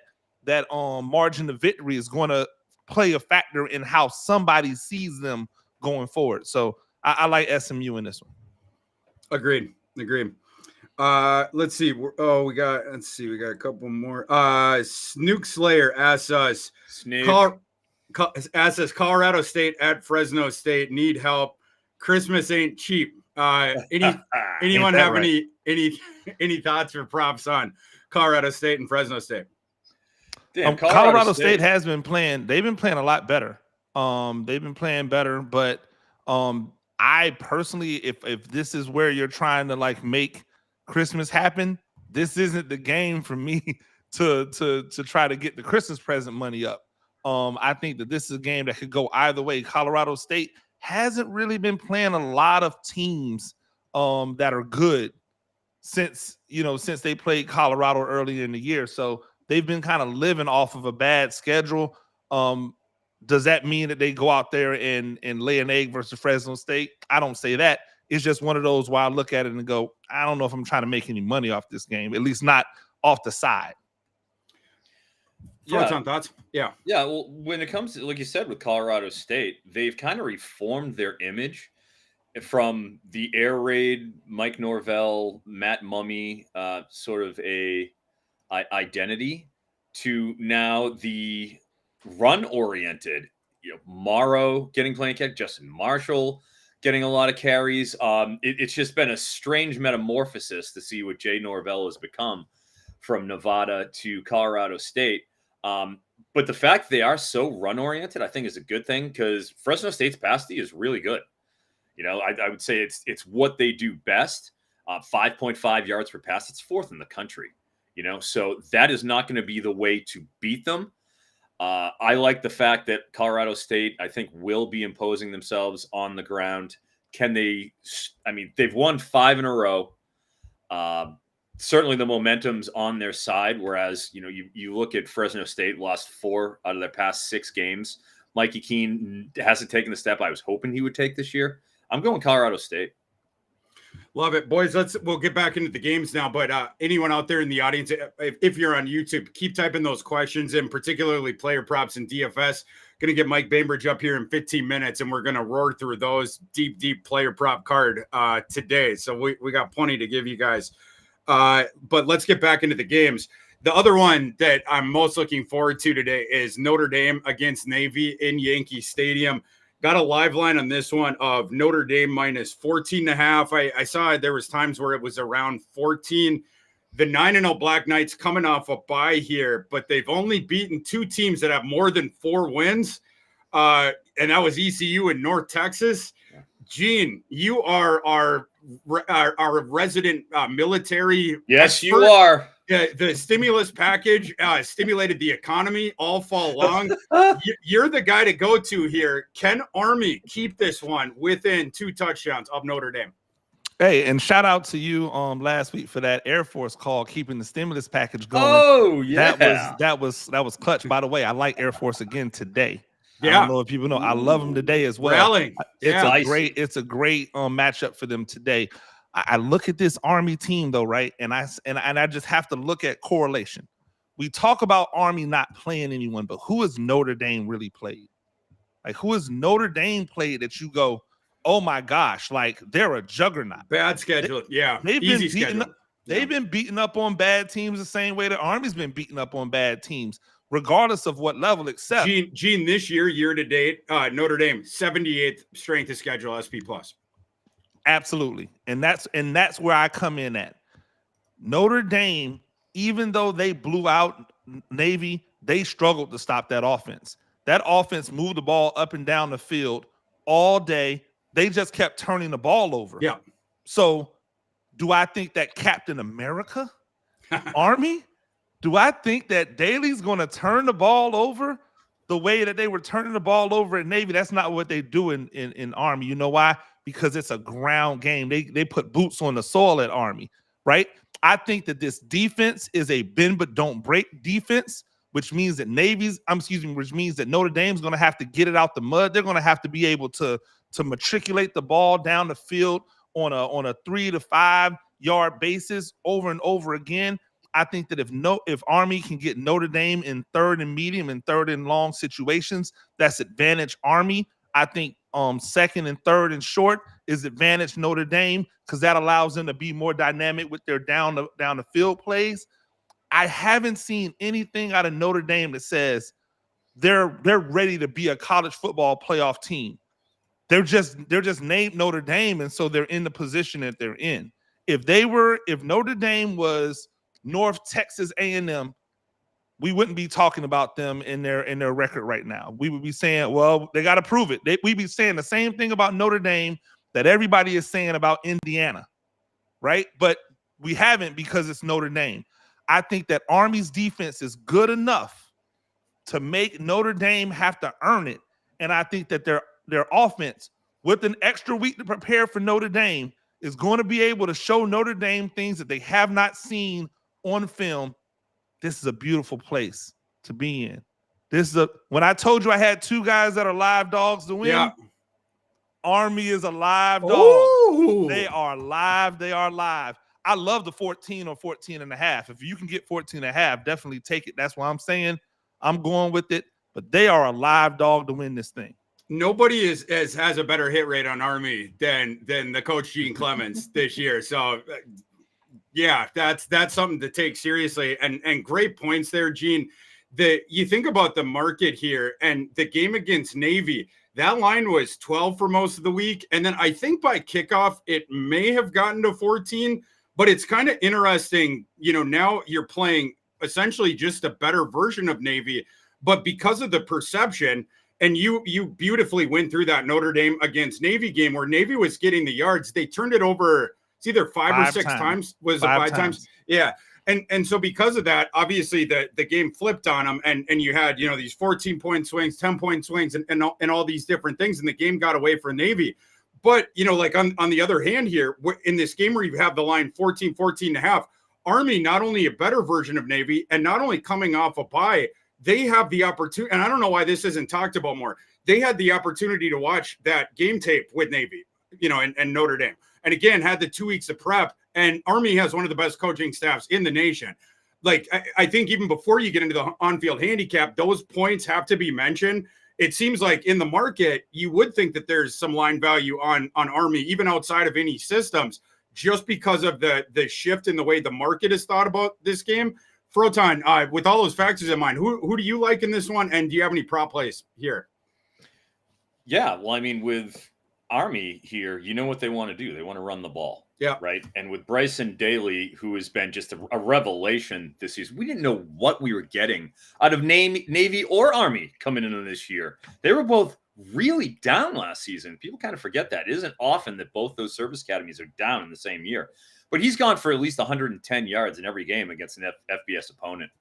margin of victory is going to play a factor in how somebody sees them going forward. So I like SMU in this one. Agreed. Let's see. We got a couple more. Snook Slayer asks us, Colorado State at Fresno State need help. Christmas ain't cheap. Anyone have any thoughts or props on Colorado State and Fresno State? Damn, Colorado State has been playing. They've been playing a lot better. They've been playing better, but I personally, if this is where you're trying to, like, make Christmas happen, this isn't the game for me to try to get the Christmas present money up. I think that this is a game that could go either way. Colorado State hasn't really been playing a lot of teams that are good since they played Colorado earlier in the year. So they've been kind of living off of a bad schedule. Does that mean that they go out there and lay an egg versus Fresno State? I don't say that. It's just one of those where I look at it and go, I don't know if I'm trying to make any money off this game, at least not off the side. Thoughts? Yeah. Well, when it comes to, like you said, with Colorado State, they've kind of reformed their image from the air raid, Mike Norvell, Matt Mummy, sort of a identity, to now the run-oriented. Morrow getting playing catch, Justin Marshall getting a lot of carries. It's just been a strange metamorphosis to see what Jay Norvell has become from Nevada to Colorado State. But the fact they are so run-oriented, I think, is a good thing, because Fresno State's pass D is really good. I would say it's what they do best. 5.5 yards per pass. It's fourth in the country. So that is not going to be the way to beat them. I like the fact that Colorado State, I think, will be imposing themselves on the ground. Can they? I mean, they've won 5 in a row. Certainly the momentum's on their side, whereas, you look at Fresno State, lost 4 out of their past 6 games. Mikey Keene hasn't taken the step I was hoping he would take this year. I'm going Colorado State. Love it, boys. We'll get back into the games now. But anyone out there in the audience, if you're on YouTube, keep typing those questions in, particularly player props and DFS. Going to get Mike Bainbridge up here in 15 minutes, and we're going to roar through those deep player prop card today. So we got plenty to give you guys. But let's get back into the games. The other one that I'm most looking forward to today is Notre Dame against Navy in Yankee Stadium. Got a live line on this one of Notre Dame minus 14.5. I saw there was times where it was around 14. The 9-0 Black Knights coming off a bye here, but they've only beaten 2 teams that have more than 4 wins. And that was ECU and North Texas. Gene, you are our resident military. Yes, expert. you are. The stimulus package stimulated the economy all fall long. You're the guy to go to here. Can Army keep this one within 2 touchdowns of Notre Dame? Hey, and shout out to you last week for that Air Force call, keeping the stimulus package going. Oh, yeah. That was clutch. By the way, I like Air Force again today. Yeah. I don't know if people know. I love them today as well. Rallying. It's a great matchup for them today. I look at this Army team though, right? And I just have to look at correlation. We talk about Army not playing anyone, but who has Notre Dame really played? Like, who has Notre Dame played that you go, oh my gosh, like they're a juggernaut? Bad schedule. They've been beating up on bad teams the same way the Army's been beating up on bad teams, regardless of what level, except Gene, this year to date, Notre Dame 78th strength of schedule SP+. Absolutely. And that's where I come in at. Notre Dame, even though they blew out Navy, they struggled to stop that offense. That offense moved the ball up and down the field all day. They just kept turning the ball over. Yeah. So do I think that Captain America, Army, do I think that Daly's going to turn the ball over the way that they were turning the ball over at Navy? That's not what they do in Army. You know why? Because it's a ground game. They put boots on the soil at Army, right? I think that this defense is a bend but don't break defense, which means that which means that Notre Dame's going to have to get it out the mud. They're going to have to be able to matriculate the ball down the field on a 3 to 5 yard basis over and over again. I think that if Army can get Notre Dame in third and medium and third and long situations, that's advantage Army. I think second and third and short is advantage Notre Dame, because that allows them to be more dynamic with their down the field plays. I haven't seen anything out of Notre Dame that says they're ready to be a college football playoff team. They're just named Notre Dame, and so they're in the position that they're in. If Notre Dame was North Texas A&M, we wouldn't be talking about them in their record right now. We would be saying, well, they got to prove it. We'd be saying the same thing about Notre Dame that everybody is saying about Indiana, right? But we haven't, because it's Notre Dame. I think that Army's defense is good enough to make Notre Dame have to earn it, and I think that their offense, with an extra week to prepare for Notre Dame, is going to be able to show Notre Dame things that they have not seen on film. This is a beautiful place to be in. When I told you I had two guys that are live dogs to win, Army is a live dog. Ooh. They are live. They are live. I love the 14 or 14 and a half. If you can get 14 and a half, definitely take it. That's why I'm saying I'm going with it. But they are a live dog to win this thing. Nobody has a better hit rate on Army than the coach Gene Clemons this year. So yeah, that's something to take seriously. And great points there, Gene. You think about the market here and the game against Navy, that line was 12 for most of the week. And then I think by kickoff, it may have gotten to 14, but it's kind of interesting. You know, now you're playing essentially just a better version of Navy, but because of the perception, and you beautifully went through that Notre Dame against Navy game where Navy was getting the yards. They turned it over. It's either five or six times. Was it five times? Yeah. And so because of that, obviously the game flipped on them, and you had, you know, these 14-point swings, 10-point swings, and all these different things, and the game got away for Navy. But, you know, like on the other hand here, in this game where you have the line 14 and a half, Army, not only a better version of Navy, and not only coming off a bye, they have the opportunity, and I don't know why this isn't talked about more. They had the opportunity to watch that game tape with Navy, you know, and Notre Dame. And again, had the 2 weeks of prep, and Army has one of the best coaching staffs in the nation. Like, I think even before you get into the on-field handicap, those points have to be mentioned. It seems like in the market, you would think that there's some line value on Army, even outside of any systems, just because of the shift in the way the market has thought about this game. Froton, with all those factors in mind, who do you like in this one? And do you have any prop plays here? Yeah, well, I mean, with Army here, you know what they want to do. They want to run the ball. Yeah. Right. And with Bryson Daly, who has been just a revelation this season, we didn't know what we were getting out of Navy or Army coming into this year. They were both really down last season. People kind of forget that. It isn't often that both those service academies are down in the same year. But he's gone for at least 110 yards in every game against an FBS opponent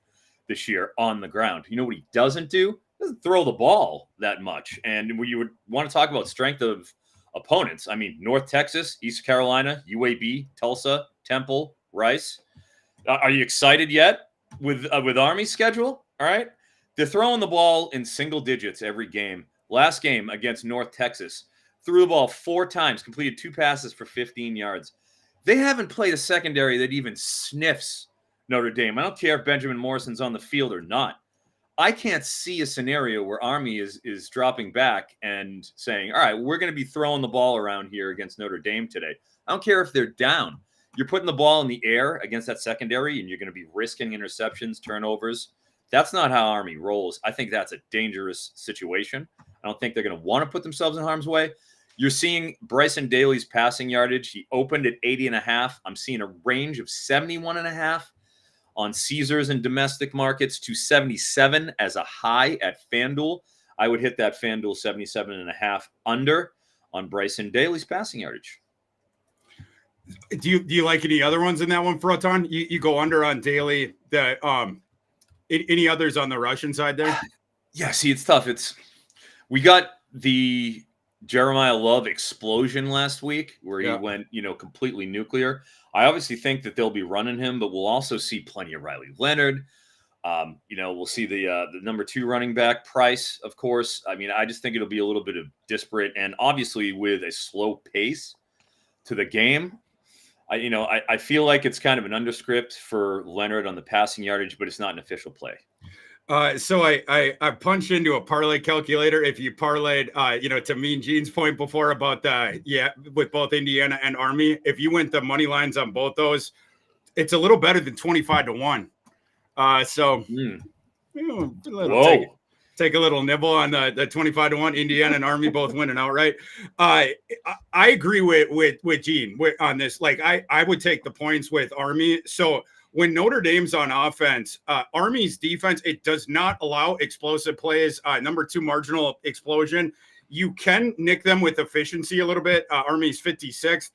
this year on the ground. You know what he doesn't do? He doesn't throw the ball that much. And when you would want to talk about strength of opponents, I mean, North Texas, East Carolina, UAB, Tulsa, Temple, Rice. Are you excited yet with Army's schedule? All right. They're throwing the ball in single digits every game. Last game against North Texas, threw the ball 4 times, completed 2 passes for 15 yards. They haven't played a secondary that even sniffs Notre Dame. I don't care if Benjamin Morrison's on the field or not. I can't see a scenario where Army is dropping back and saying, all right, we're going to be throwing the ball around here against Notre Dame today. I don't care if they're down. You're putting the ball in the air against that secondary, and you're going to be risking interceptions, turnovers. That's not how Army rolls. I think that's a dangerous situation. I don't think they're going to want to put themselves in harm's way. You're seeing Bryson Daly's passing yardage. He opened at 80.5. I'm seeing a range of 71.5 on Caesars and domestic markets to 77 as a high at FanDuel. I would hit that FanDuel 77.5 under on Bryson Daly's passing yardage. Do you like any other ones in that one, Froton? You go under on Daly. Any others on the Russian side there? Yeah, see, it's tough. We got the Jeremiah Love explosion last week where he went, completely nuclear. I obviously think that they'll be running him, but we'll also see plenty of Riley Leonard. We'll see the number 2 running back Price, of course. I mean, I just think it'll be a little bit of disparate, and obviously with a slow pace to the game. I feel like it's kind of an underscript for Leonard on the passing yardage, but it's not an official play. So I punched into a parlay calculator. If you parlayed, to Mean Gene's point before about with both Indiana and Army, if you went the money lines on both those, it's a little better than 25-1. Take a little nibble on the 25-1. Indiana and Army both winning outright. I agree with Gene on this. Like I would take the points with Army. So when Notre Dame's on offense, Army's defense, it does not allow explosive plays. Number 2 marginal explosion. You can nick them with efficiency a little bit. Army's 56th.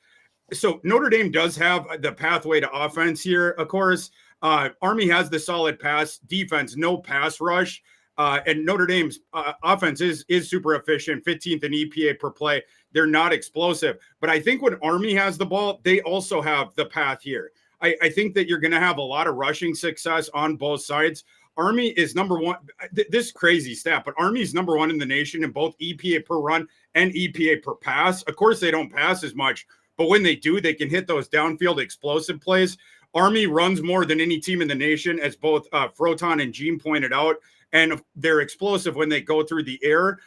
So Notre Dame does have the pathway to offense here, of course. Army has the solid pass defense, no pass rush. And Notre Dame's offense is super efficient, 15th in EPA per play. They're not explosive. But I think when Army has the ball, they also have the path here. I think that you're going to have a lot of rushing success on both sides. Army is number 1. This crazy stat, but Army is number 1 in the nation in both EPA per run and EPA per pass. Of course, they don't pass as much, but when they do, they can hit those downfield explosive plays. Army runs more than any team in the nation, as both Froton and Gene pointed out, and they're explosive when they go through the air.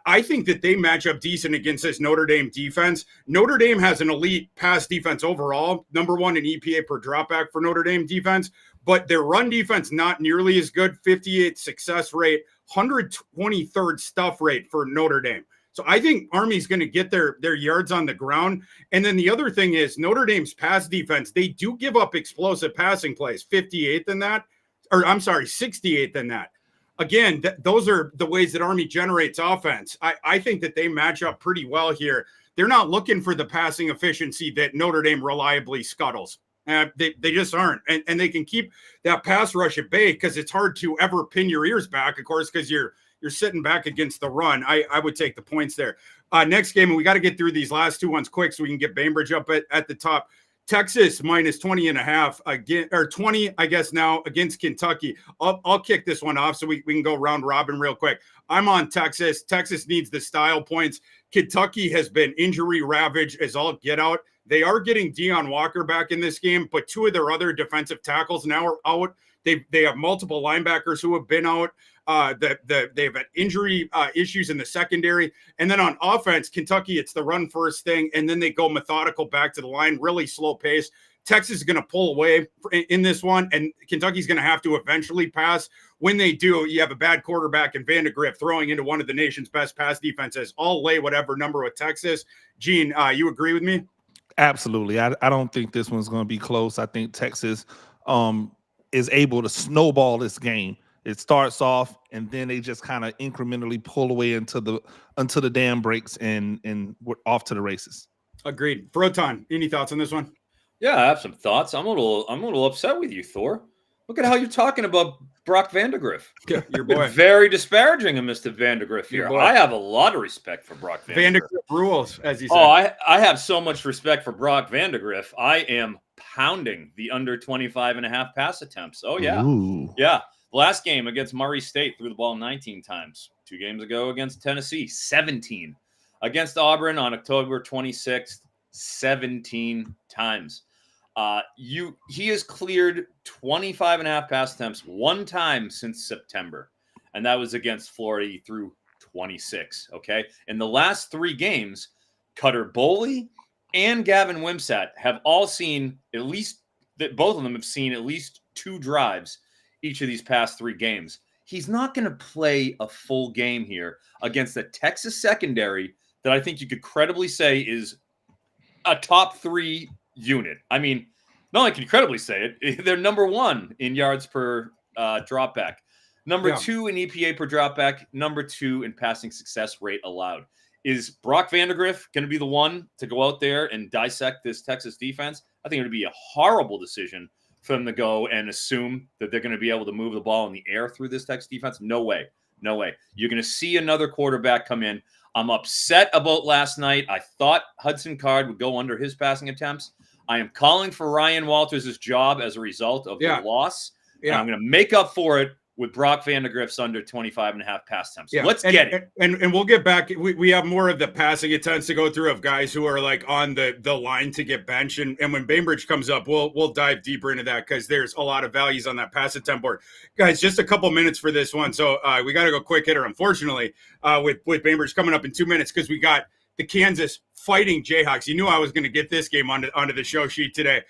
I think that they match up decent against this Notre Dame defense. Notre Dame has an elite pass defense overall, number 1 in EPA per dropback for Notre Dame defense, but their run defense not nearly as good, 58 success rate, 123rd stuff rate for Notre Dame. So I think Army's going to get their yards on the ground. And then the other thing is Notre Dame's pass defense, they do give up explosive passing plays, 58th in that, 68th in that. Again, those are the ways that Army generates offense. I think that they match up pretty well here. They're not looking for the passing efficiency that Notre Dame reliably scuttles. They just aren't. And they can keep that pass rush at bay because it's hard to ever pin your ears back, of course, because you're sitting back against the run. I would take the points there. Next game, and we got to get through these last 2 ones quick so we can get Bainbridge up at the top. Texas minus 20.5 again, or 20, I guess now, against Kentucky. I'll kick this one off so we can go round robin real quick. I'm on Texas. Texas needs the style points. Kentucky has been injury ravaged as all get out. They are getting Deion Walker back in this game, but 2 of their other defensive tackles now are out. They have multiple linebackers who have been out. They've had injury issues in the secondary. And then on offense, Kentucky, it's the run first thing, and then they go methodical back to the line, really slow pace. Texas is going to pull away in this one, and Kentucky's going to have to eventually pass. When they do, you have a bad quarterback in Vandegrift throwing into one of the nation's best pass defenses. I'll lay whatever number with Texas. Gene, you agree with me? Absolutely. I don't think this one's going to be close. I think Texas is able to snowball this game. It starts off, and then they just kind of incrementally pull away until the dam breaks, and we're off to the races. Agreed. Froton, any thoughts on this one? Yeah, I have some thoughts. I'm a little upset with you, Thor. Look at how you're talking about Brock Vandegrift. Yeah, your boy. Very disparaging of Mr. Vandegrift here. I have a lot of respect for Brock Vandegrift. Vandegrift rules, as you said. Oh, I have so much respect for Brock Vandegrift. I am pounding the under 25.5 pass attempts. Oh, yeah. Ooh. Yeah. Last game against Murray State, threw the ball 19 times. 2 games ago against Tennessee, 17. Against Auburn on October 26th, 17 times. He has cleared 25.5 pass attempts 1 time since September, and that was against Florida. He threw 26. Okay, in the last 3 games, Cutter Boley and Gavin Wimsatt have all seen at least that both of them have seen at least 2 drives each of these past 3 games. He's not going to play a full game here against the Texas secondary that I think you could credibly say is a top 3 unit. I mean, not only can you credibly say it, they're number 1 in yards per dropback. Number 2 in EPA per dropback. Number 2 in passing success rate allowed. Is Brock Vandagriff going to be the one to go out there and dissect this Texas defense? I think it would be a horrible decision for them to go and assume that they're going to be able to move the ball in the air through this Texas defense. No way. No way. You're going to see another quarterback come in. I'm upset about last night. I thought Hudson Card would go under his passing attempts. I am calling for Ryan Walters' job as a result of the loss. And I'm going to make up for it with Brock Vandagriff's under 25.5 pass attempts. Let's get it. And we'll get back. We have more of the passing attempts to go through of guys who are like on the line to get benched. And when Bainbridge comes up, we'll dive deeper into that because there's a lot of values on that pass attempt board. Guys, just a couple minutes for this one. So we got to go quick hitter, unfortunately, with Bainbridge coming up in 2 minutes because we got the Kansas Fighting Jayhawks. You knew I was going to get this game onto the show sheet today.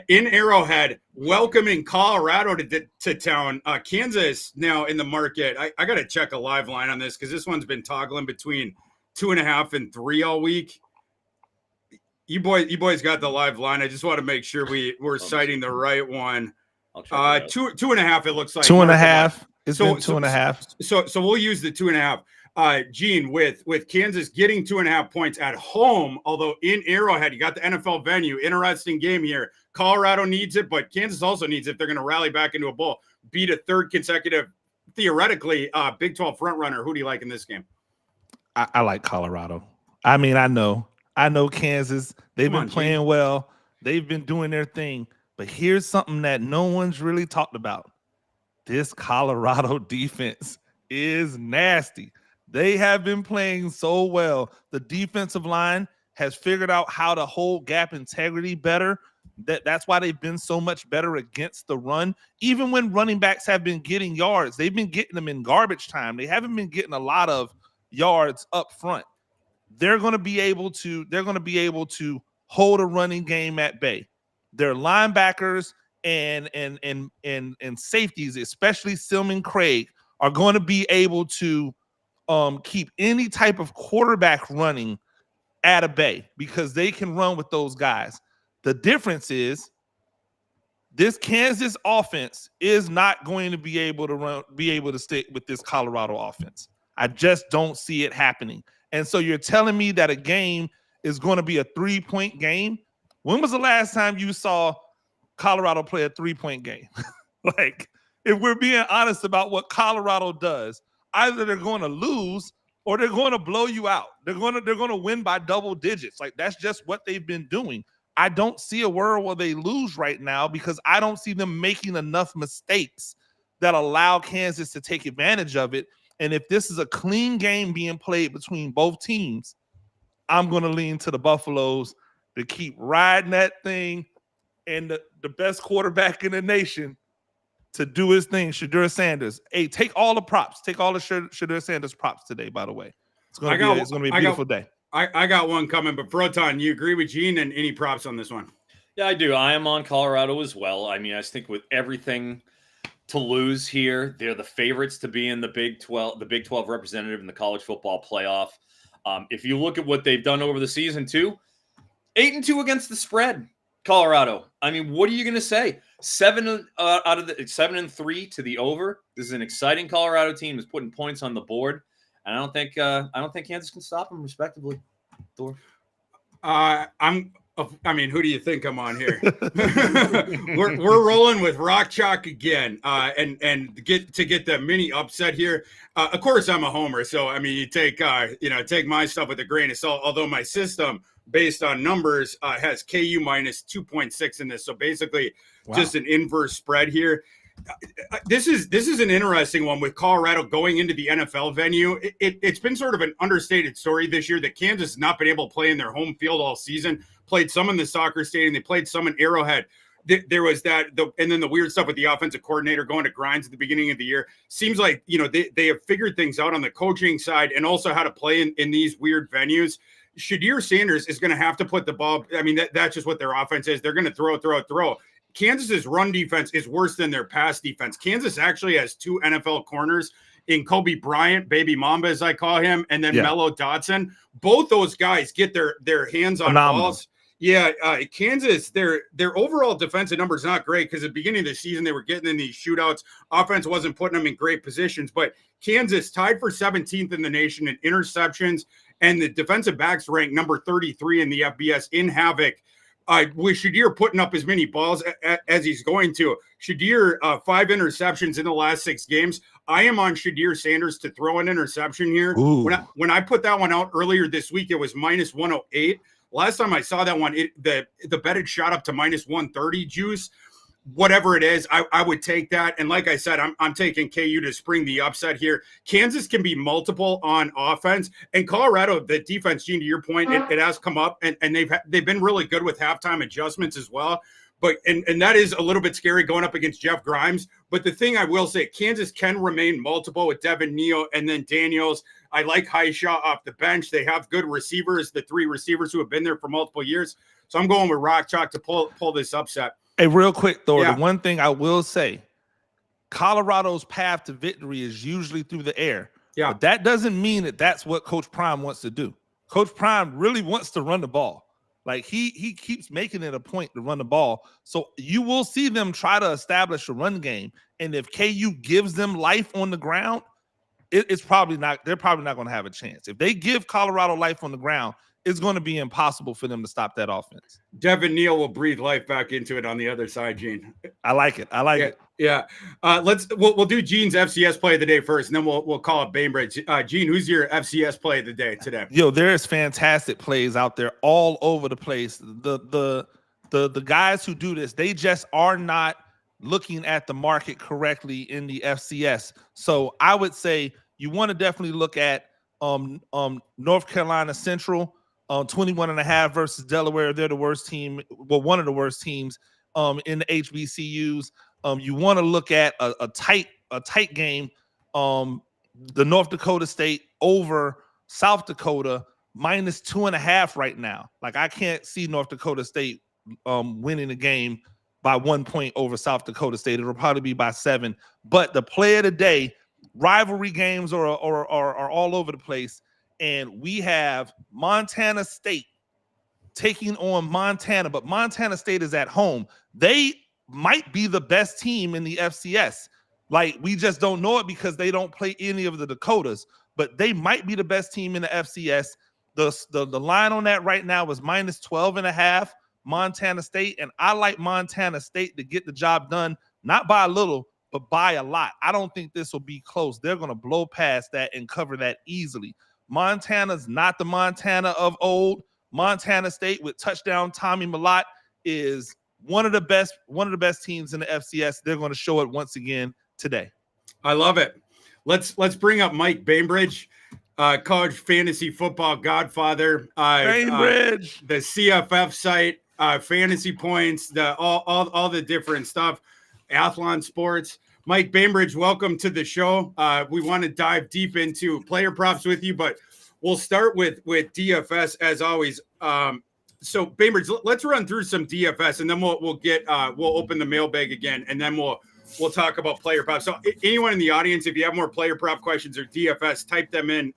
In Arrowhead, welcoming Colorado to town. Kansas now in the market. I got to check a live line on this because this one's been toggling between 2.5 and 3 all week. You boys got the live line. I just want to make sure we're citing the right one. I'll check it out. 2.5. It looks like 2.5. It's been 2.5. So we'll use the 2.5. Gene, with Kansas getting 2.5 points at home, although in Arrowhead, you got the NFL venue. Interesting game here. Colorado needs it, but Kansas also needs it if they're going to rally back into a bowl, beat a third consecutive, theoretically, Big 12 front runner. Who do you like in this game? I like Colorado. I mean, I know Kansas. They've been playing well. They've been doing their thing. But here's something that no one's really talked about. This Colorado defense is nasty. They have been playing so well. The defensive line has figured out how to hold gap integrity better. That's why they've been so much better against the run. Even when running backs have been getting yards, they've been getting them in garbage time. They haven't been getting a lot of yards up front. They're going to be able to hold a running game at bay. Their linebackers and safeties, especially Silman Craig, are going to be able to keep any type of quarterback running at a bay because they can run with those guys. The difference is this Kansas offense is not going to be able to stick with this Colorado offense. I just don't see it happening. And so you're telling me that a game is going to be a 3-point game? When was the last time you saw Colorado play a 3-point game? Like, if we're being honest about what Colorado does, either they're going to lose or they're going to blow you out. They're going to win by double digits. Like, that's just what they've been doing. I don't see a world where they lose right now because I don't see them making enough mistakes that allow Kansas to take advantage of it. And if this is a clean game being played between both teams, I'm going to lean to the Buffaloes to keep riding that thing and the best quarterback in the nation to do his thing, Shedeur Sanders. Hey, take all the props. Take all the Shedeur Sanders props today, by the way. It's going to be a beautiful day. I got one coming, but Froton, you agree with Gene and any props on this one? Yeah, I do. I am on Colorado as well. I mean, I just think with everything to lose here, they're the favorites to be in the Big 12 representative in the college football playoff. If you look at what they've done over the season too, 8-2 against the spread, Colorado. I mean, what are you going to say? 7 out of the 7-3 to the over. This is an exciting Colorado team who's putting points on the board. And I don't think Kansas can stop them, respectively. Thor. Who do you think I'm on here? we're rolling with Rock Chalk again, and get the mini upset here. Of course, I'm a homer, so I mean, you take my stuff with a grain of salt. Although my system, based on numbers, has KU minus 2.6 in this, so basically just an inverse spread here. This is an interesting one with Colorado going into the NFL venue. It's been sort of an understated story this year that Kansas has not been able to play in their home field all season. Played some in the soccer stadium. They played some in Arrowhead. There was that, and then the weird stuff with the offensive coordinator going to grinds at the beginning of the year. Seems like they have figured things out on the coaching side and also how to play in these weird venues. Shedeur Sanders is going to have to put the ball. I mean, that's just what their offense is. They're going to throw. Kansas's run defense is worse than their pass defense. Kansas actually has 2 NFL corners in Kobe Bryant, Baby Mamba, as I call him, and then Mello Dotson. Both those guys get their hands on balls. Yeah, Kansas, their overall defensive numbers not great because at the beginning of the season they were getting in these shootouts. Offense wasn't putting them in great positions, but Kansas tied for 17th in the nation in interceptions, and the defensive backs ranked number 33 in the FBS in havoc. With Shadir putting up as many balls as he's going to. Shadir, 5 interceptions in the last 6 games. I am on Shadir Sanders to throw an interception here. When I put that one out earlier this week, it was minus 108. Last time I saw that one, the bet had shot up to minus 130 juice. Whatever it is, I would take that. And like I said, I'm taking KU to spring the upset here. Kansas can be multiple on offense, and Colorado, the defense, Gene, to your point, it has come up, and they've been really good with halftime adjustments as well. But and that is a little bit scary going up against Jeff Grimes. But the thing I will say, Kansas can remain multiple with Devin Neal and then Daniels. I like Highshaw off the bench. They have good receivers, the 3 receivers who have been there for multiple years. So I'm going with Rock Chalk to pull this upset. Hey, real quick, Thor, the one thing I will say, Colorado's path to victory is usually through the air. Yeah. But that doesn't mean that that's what Coach Prime wants to do. Coach Prime really wants to run the ball. Like he keeps making it a point to run the ball. So you will see them try to establish a run game. And if KU gives them life on the ground, it's probably not, they're probably not going to have a chance. If they give Colorado life on the ground, it's going to be impossible for them to stop that offense. Devin Neal will breathe life back into it on the other side, Gene. I like it. it. Yeah. We'll do Gene's FCS play of the day first, and then we'll call it Bainbridge. Gene, who's your FCS play of the day today? Yo, there's fantastic plays out there all over the place. The guys who do this, they just are not looking at the market correctly in the FCS. So I would say you want to definitely look at North Carolina Central. 21.5 versus Delaware. They're the worst team. Well, one of the worst teams in the HBCUs. You want to look at a tight game. The North Dakota State over South Dakota minus 2.5 right now. Like I can't see North Dakota State winning the game by 1 point over South Dakota State. It'll probably be by 7. But the play of the day, rivalry games are all over the place. And we have Montana State taking on Montana, but Montana State is at home. They might be the best team in the FCS. Like, we just don't know it because they don't play any of the Dakotas, but they might be the best team in the FCS. The line on that right now is minus 12.5 Montana State, and I like Montana State to get the job done, not by a little, but by a lot. I don't think this will be close. They're going to blow past that and cover that easily. Montana's not the Montana of old. Montana State with touchdown Tommy Mellott is one of the best teams in the FCS. They're going to show it once again today. I love it. Let's bring up Mike Bainbridge, college fantasy football godfather. Bainbridge, the CFF site, fantasy points, all the different stuff, Athlon Sports. Mike Bainbridge, welcome to the show. We want to dive deep into player props with you, but we'll start with DFS as always. So Bainbridge, let's run through some DFS, and then we'll open the mailbag again, and then we'll talk about player props. So anyone in the audience, if you have more player prop questions or DFS, type them in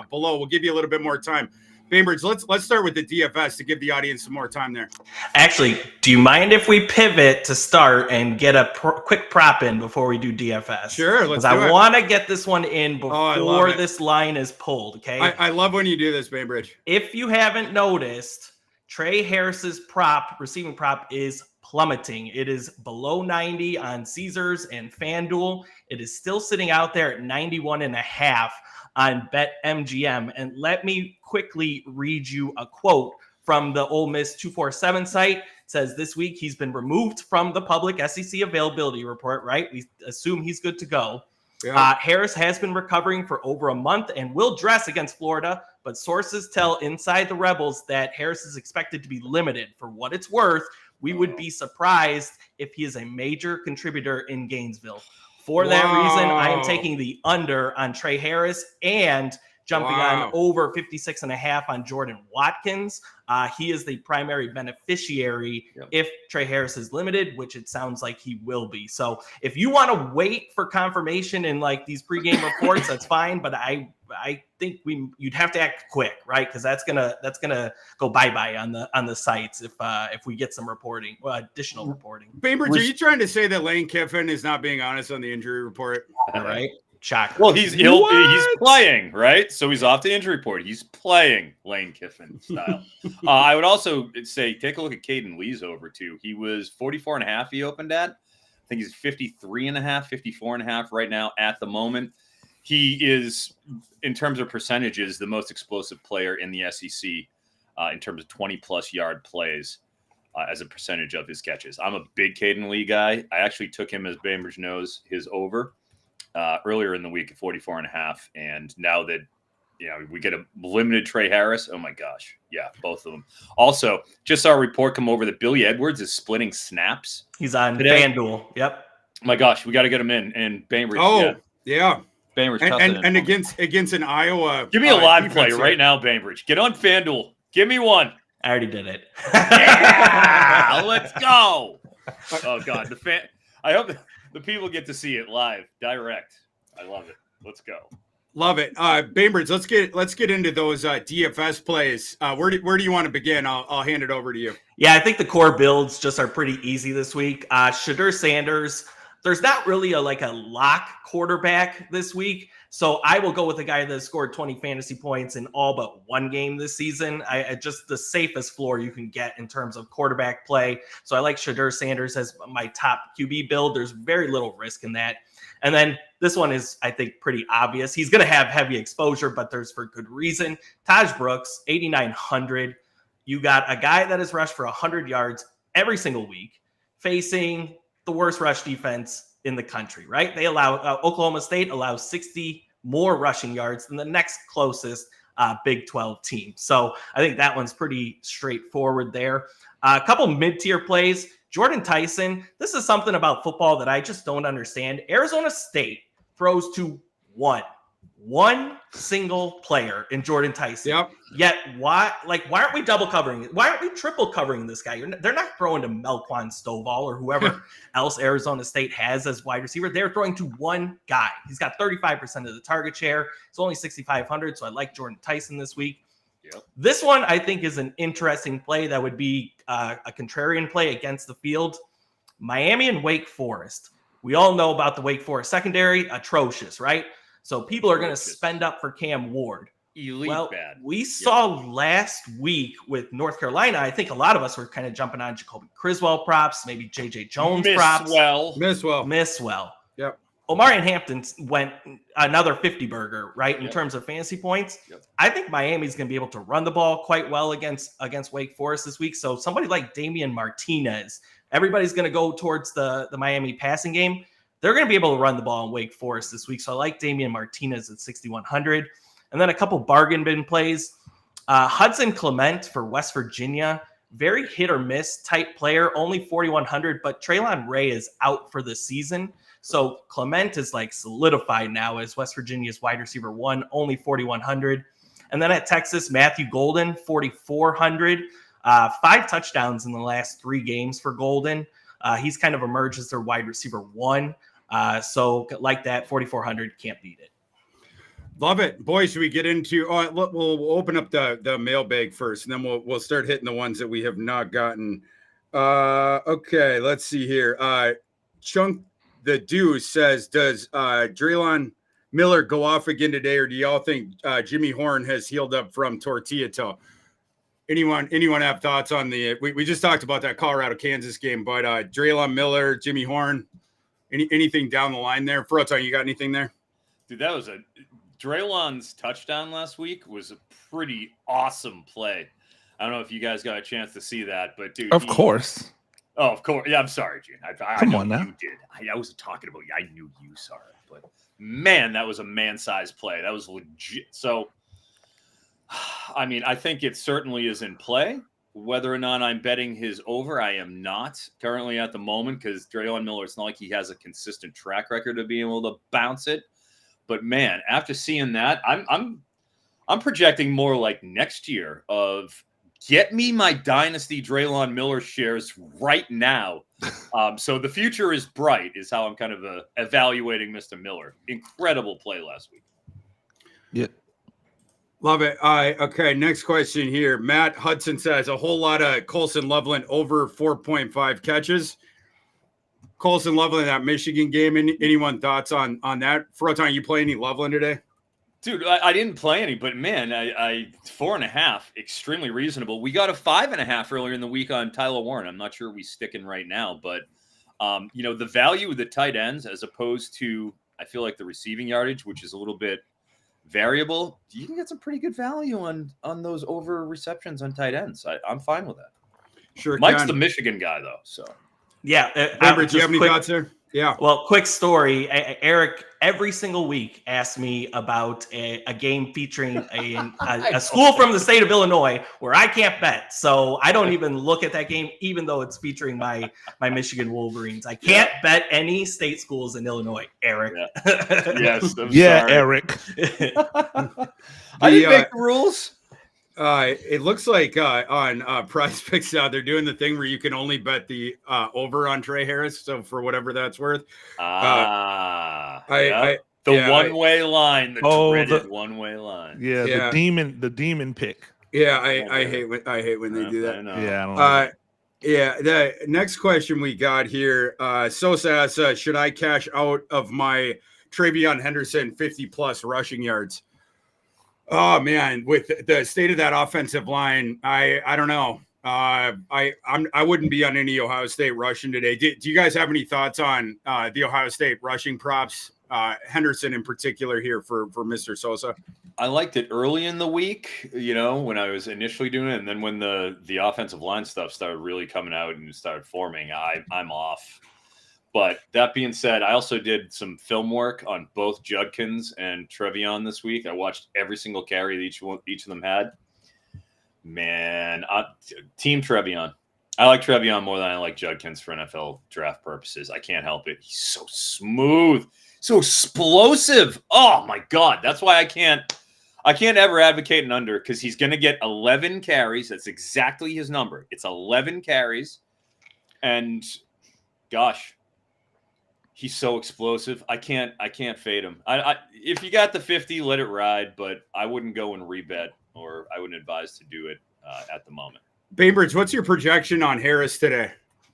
below. We'll give you a little bit more time. Bainbridge, let's start with the DFS to give the audience some more time there. Actually, do you mind if we pivot to start and get a quick prop in before we do DFS? Sure, let's do it. I want to get this one in before this line is pulled, okay? I love when you do this, Bainbridge. If you haven't noticed, Trey Harris's receiving prop is plummeting. It is below 90 on Caesars and FanDuel. It is still sitting out there at 91.5 on BetMGM. And let me quickly read you a quote from the Ole Miss 247 site. It says this week he's been removed from the public SEC availability report, right? We assume he's good to go. Yeah. Harris has been recovering for over a month and will dress against Florida, but sources tell Inside the Rebels that Harris is expected to be limited. For what it's worth, we would be surprised if he is a major contributor in Gainesville. For that reason, I am taking the under on Trey Harris and jumping on over 56.5 on Jordan Watkins. He is the primary beneficiary if Trey Harris is limited, which it sounds like he will be. So if you want to wait for confirmation in like these pregame reports, that's fine. But I think you'd have to act quick, right? Because that's gonna go bye-bye on the sites if we get some reporting, additional reporting. Bainbridge, are you trying to say that Lane Kiffin is not being honest on the injury report? All right. Shocker. Well, he's playing, right? So he's off the injury report. He's playing Lane Kiffin style. I would also say take a look at Caden Lee's over too. He was 44.5 he opened at. I think he's 53.5, 54.5 right now at the moment. He is, in terms of percentages, the most explosive player in the SEC in terms of 20-plus yard plays as a percentage of his catches. I'm a big Caden Lee guy. I actually took him, as Bainbridge knows, his over earlier in the week at 44.5. And now that we get a limited Trey Harris, oh my gosh. Yeah, both of them. Also, just saw a report come over that Billy Edwards is splitting snaps. He's on FanDuel. Yep. Oh my gosh, we got to get him in. And Bainbridge. Oh, yeah. Bainbridge, and against an Iowa. Give me a live play right now, Bainbridge. Get on FanDuel. Give me one. I already did it. Yeah, let's go. Oh God, I hope the people get to see it live, direct. I love it. Let's go. Love it. Bainbridge, let's get into those DFS plays. Where do you want to begin? I'll hand it over to you. Yeah, I think the core builds just are pretty easy this week. Shedeur Sanders. There's not really a lock quarterback this week. So I will go with a guy that scored 20 fantasy points in all but one game this season. I just the safest floor you can get in terms of quarterback play. So I like Shedeur Sanders as my top QB build. There's very little risk in that. And then this one is, I think, pretty obvious. He's going to have heavy exposure, but there's for good reason. Taj Brooks, 8,900. You got a guy that has rushed for 100 yards every single week, facing the worst rush defense in the country, right? They allow Oklahoma State allows 60 more rushing yards than the next closest Big 12 team. So I think that one's pretty straightforward there. A couple mid-tier plays. Jordan Tyson, this is something about football that I just don't understand. Arizona State throws to one single player in Jordan Tyson. Yep. Yet why aren't we double covering? Why aren't we triple covering this guy? They're not throwing to Melquan Stovall or whoever else Arizona State has as wide receiver. They're throwing to one guy. He's got 35% of the target share. It's only 6,500, so I like Jordan Tyson this week. Yep. This one I think is an interesting play that would be a contrarian play against the field. Miami and Wake Forest. We all know about the Wake Forest secondary, atrocious, right? So people are going to spend up for Cam Ward. Bad. We saw last week with North Carolina, I think a lot of us were kind of jumping on Jacoby Criswell props, maybe J.J. Jones props. Misswell. Yep. Omarion Hampton went another 50 burger, right, in terms of fantasy points. Yep. I think Miami's going to be able to run the ball quite well against Wake Forest this week. So somebody like Damian Martinez, everybody's going to go towards the Miami passing game. They're going to be able to run the ball in Wake Forest this week. So I like Damian Martinez at 6,100. And then a couple bargain bin plays. Hudson Clement for West Virginia. Very hit or miss type player, only 4,100. But Traylon Ray is out for the season. So Clement is solidified now as West Virginia's wide receiver 1, only 4,100. And then at Texas, Matthew Golden, 4,400. 5 touchdowns in the last 3 games for Golden. He's kind of emerged as their wide receiver 1. So like that, 4,400, can't beat it. Love it. Boys, should we get into we'll open up the mailbag first, and then we'll start hitting the ones that we have not gotten. Okay, let's see here. Chunk the Deuce says, does Draylon Miller go off again today, or do y'all think Jimmy Horn has healed up from tortilla toe? Anyone have thoughts on we just talked about that Colorado-Kansas game, but Draylon Miller, Jimmy Horn, anything down the line there? Froton, you got anything there? Dude, that was Draylon's touchdown last week was a pretty awesome play. I don't know if you guys got a chance to see that, but dude. Of course. Oh, of course. Yeah, I'm sorry, Gene. Come on now. You did. I wasn't talking about you. I knew you saw it, but man, that was a man-sized play. That was legit. So, I mean, I think it certainly is in play. Whether or not I'm betting his over, I am not currently at the moment because Draylon Miller, it's not like he has a consistent track record of being able to bounce it. But man, after seeing that, I'm I'm projecting more like next year of get me my Dynasty Draylon Miller shares right now. So the future is bright is how I'm kind of evaluating Mr. Miller. Incredible play last week. Yeah. Love it. Okay, next question here. Matt Hudson says a whole lot of Colson Loveland over 4.5 catches. Colson Loveland, that Michigan game. Anyone thoughts on that? Froton, you play any Loveland today? Dude, I didn't play any, but man, I 4.5, extremely reasonable. We got a 5.5 earlier in the week on Tyler Warren. I'm not sure we sticking right now, but the value of the tight ends as opposed to, I feel like the receiving yardage, which is a little bit variable, you can get some pretty good value on those over receptions on tight ends. I'm fine with that. Sure. Mike's the Michigan guy though, so yeah. Remember, do you have any thoughts there? Yeah. Well, quick story. Eric, every single week, asks me about a game featuring a school from the state of Illinois where I can't bet. So I don't even look at that game, even though it's featuring my Michigan Wolverines. I can't bet any state schools in Illinois, Eric. Yeah. Yes. I'm Yeah, sorry. Eric. I didn't make the rules. It looks like on Prize Picks they're doing the thing where you can only bet the over on Trey Harris. So for whatever that's worth, The one-way line, the dreaded one-way line. Yeah, the demon pick. Yeah, I hate when they do that. I know. Yeah, I don't know. Yeah, the next question we got here, Sosa asks, should I cash out of my Travion Henderson 50-plus rushing yards? Oh, man, with the state of that offensive line, I don't know. I wouldn't be on any Ohio State rushing today. Do you guys have any thoughts on the Ohio State rushing props? Henderson in particular here for Mr. Sosa. I liked it early in the week, when I was initially doing it. And then when the offensive line stuff started really coming out and started forming, I'm off. But that being said, I also did some film work on both Judkins and Trevion this week. I watched every single carry that each of them had. Man, Team Trevion. I like Trevion more than I like Judkins for NFL draft purposes. I can't help it. He's so smooth, so explosive. Oh my God. That's why I can't ever advocate an under, because he's going to get 11 carries. That's exactly his number. It's 11 carries. And gosh, he's so explosive. I can't fade him. If you got the 50, let it ride, but I wouldn't go and rebet, or I wouldn't advise to do it at the moment. Bainbridge, what's your projection on Harris today?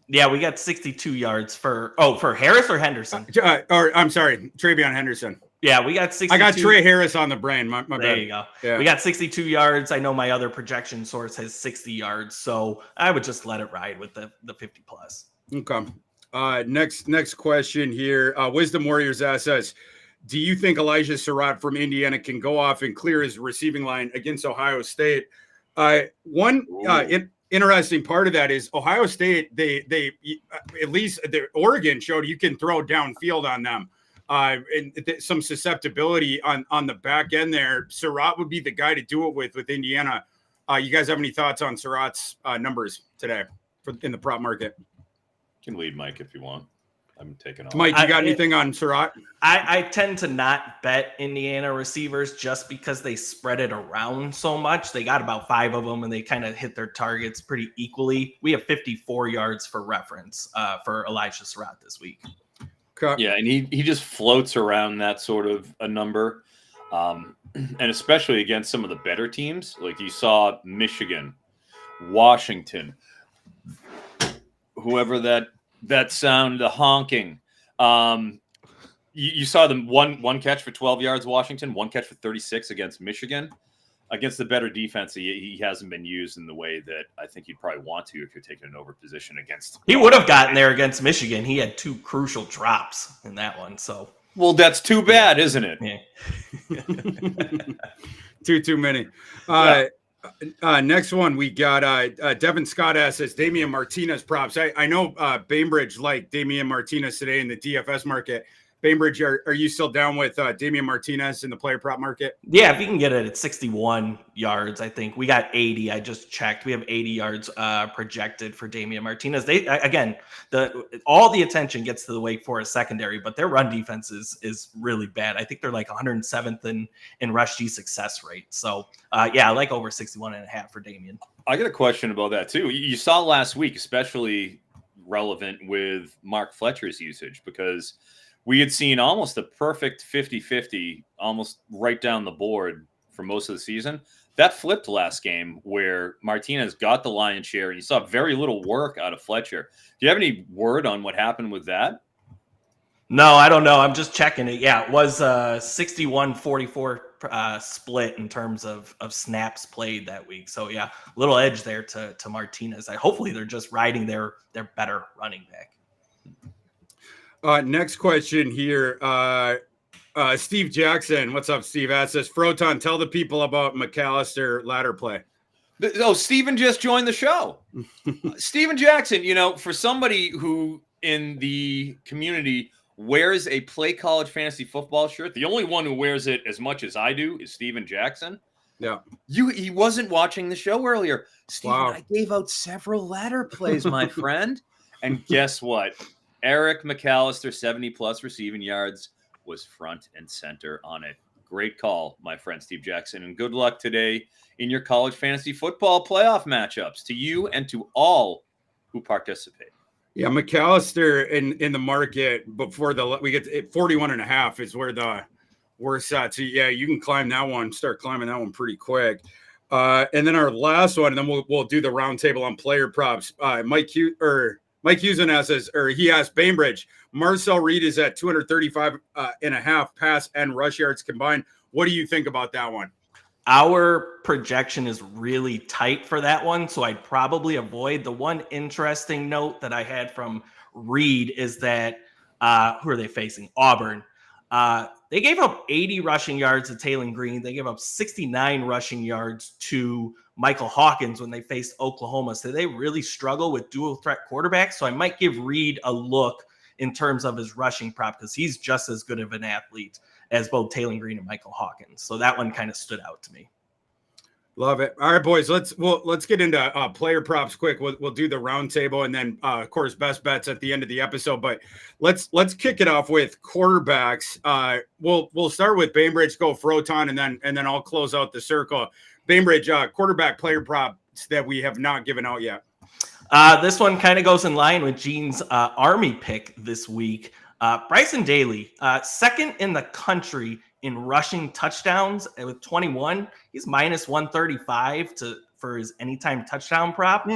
Yeah, we got 62 yards for Harris or Henderson? I'm sorry, Travion Henderson. Yeah, we got 62. I got Trey Harris on the brain. My there bad. you go. Yeah. We got 62 yards. I know my other projection source has 60 yards, so I would just let it ride with the 50 plus. Okay. Next question here. Wisdom Warriors says, do you think Elijah Surratt from Indiana can go off and clear his receiving line against Ohio State? Interesting part of that is Ohio State, they at least Oregon showed you can throw downfield on them. And some susceptibility on the back end there. Surratt would be the guy to do it with Indiana. You guys have any thoughts on Surratt's numbers today in the prop market? You can lead Mike if you want. I'm taking off. Mike, you got anything on Surratt? I tend to not bet Indiana receivers just because they spread it around so much. They got about 5 of them, and they kind of hit their targets pretty equally. We have 54 yards for reference for Elijah Surratt this week. Okay. Yeah, and he just floats around that sort of a number, and especially against some of the better teams. Like you saw Michigan, Washington, whoever that sound, the honking. You saw them one catch for 12 yards, Washington, 1 catch for 36 against Michigan. Against the better defense, he hasn't been used in the way that I think you'd probably want to if you're taking an over position against. He would have gotten there against Michigan. He had 2 crucial drops in that one. So, well, that's too bad, isn't it? Yeah. too many. Next one we got Devin Scott says Damian Martinez props. I know Bainbridge liked Damian Martinez today in the DFS market. Bainbridge, are you still down with Damian Martinez in the player prop market? Yeah, if you can get it at 61 yards, I think we got 80. I just checked. We have 80 yards projected for Damian Martinez. All the attention gets to the Wake Forest secondary, but their run defense is really bad. I think they're like 107th in rush D success rate. So I like over 61.5 for Damian. I got a question about that too. You saw last week, especially relevant with Mark Fletcher's usage, because we had seen almost a perfect 50-50 almost right down the board for most of the season. That flipped last game where Martinez got the lion's share and you saw very little work out of Fletcher. Do you have any word on what happened with that? No, I don't know. I'm just checking it. Yeah, it was 61-44 split in terms of snaps played that week. So yeah, little edge there to Martinez. Hopefully they're just riding their better running back. Next question here. Steve Jackson. What's up, Steve? Asks us, Froton, tell the people about McAllister ladder play. Oh, Steven just joined the show. Steven Jackson, for somebody who in the community wears a Play College Fantasy Football shirt, the only one who wears it as much as I do is Steven Jackson. Yeah. He wasn't watching the show earlier. Steven, wow. I gave out several ladder plays, my friend. And guess what? Eric McAllister, 70-plus receiving yards, was front and center on it. Great call, my friend Steve Jackson, and good luck today in your college fantasy football playoff matchups to you and to all who participate. Yeah, McAllister in the market before we get to 41.5 is where we're set. So yeah, you can climb that one, start climbing that one pretty quick. And then our last one, and then we'll do the roundtable on player props. Mike Hewson he asked Bainbridge, Marcel Reed is at 235.5 pass and rush yards combined. What do you think about that one? Our projection is really tight for that one, so I'd probably avoid. The one interesting note that I had from Reed is that who are they facing? Auburn. They gave up 80 rushing yards to Taylor Green. They gave up 69 rushing yards to Michael Hawkins when they faced Oklahoma. So they really struggle with dual threat quarterbacks. So I might give Reed a look in terms of his rushing prop because he's just as good of an athlete as both Taylor Green and Michael Hawkins. So that one kind of stood out to me. Love it. All right, boys, let's get into player props quick. We'll do the round table and then of course best bets at the end of the episode. But let's kick it off with quarterbacks. We'll start with Bainbridge, go Froton, and then I'll close out the circle. Bainbridge, quarterback player props that we have not given out yet. This one kind of goes in line with Gene's Army pick this week. Bryson Daly, second in the country in rushing touchdowns with 21. He's minus 135 for his anytime touchdown prop.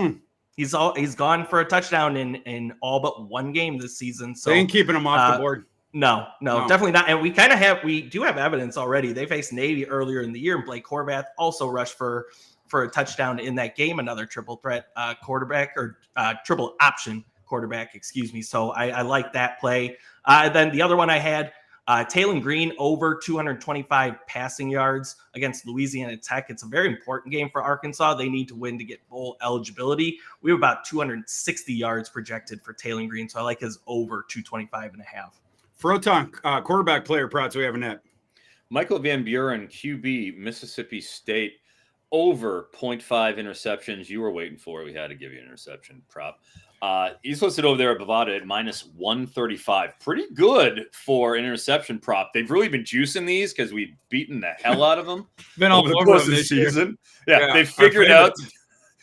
He's gone for a touchdown in all but one game this season. So they ain't keeping him off the board. No, definitely not. And we do have evidence already. They faced Navy earlier in the year, and Blake Horvath also rushed for a touchdown in that game. Another triple threat quarterback or triple option quarterback, excuse me. So I like that play. Then the other one I had, Taylor Green over 225 passing yards against Louisiana Tech. It's a very important game for Arkansas. They need to win to get bowl eligibility. We have about 260 yards projected for Taylor Green. So I like his over 225.5. Froton, quarterback player props we have in net. Michael Van Buren, QB, Mississippi State, over 0.5 interceptions. You were waiting for it. We had to give you an interception prop. He's listed over there at Bovada at minus 135. Pretty good for an interception prop. They've really been juicing these because we've beaten the hell out of them been all over the over course them of the this year. season. Yeah, they figured out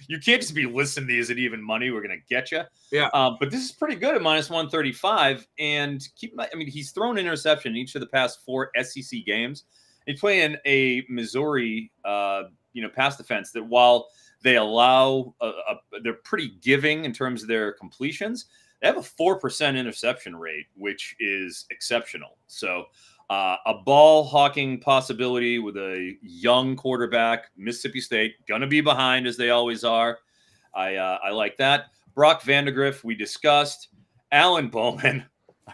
you can't just be listing these at even money. We're going to get you. Yeah. But this is pretty good at minus 135. And he's thrown interception in each of the past 4 SEC games. He's playing a Missouri, pass defense that while they allow, they're pretty giving in terms of their completions. They have a 4% interception rate, which is exceptional. So a ball hawking possibility with a young quarterback, Mississippi State, going to be behind as they always are. I like that. Brock Vandegrift, we discussed. Alan Bowman.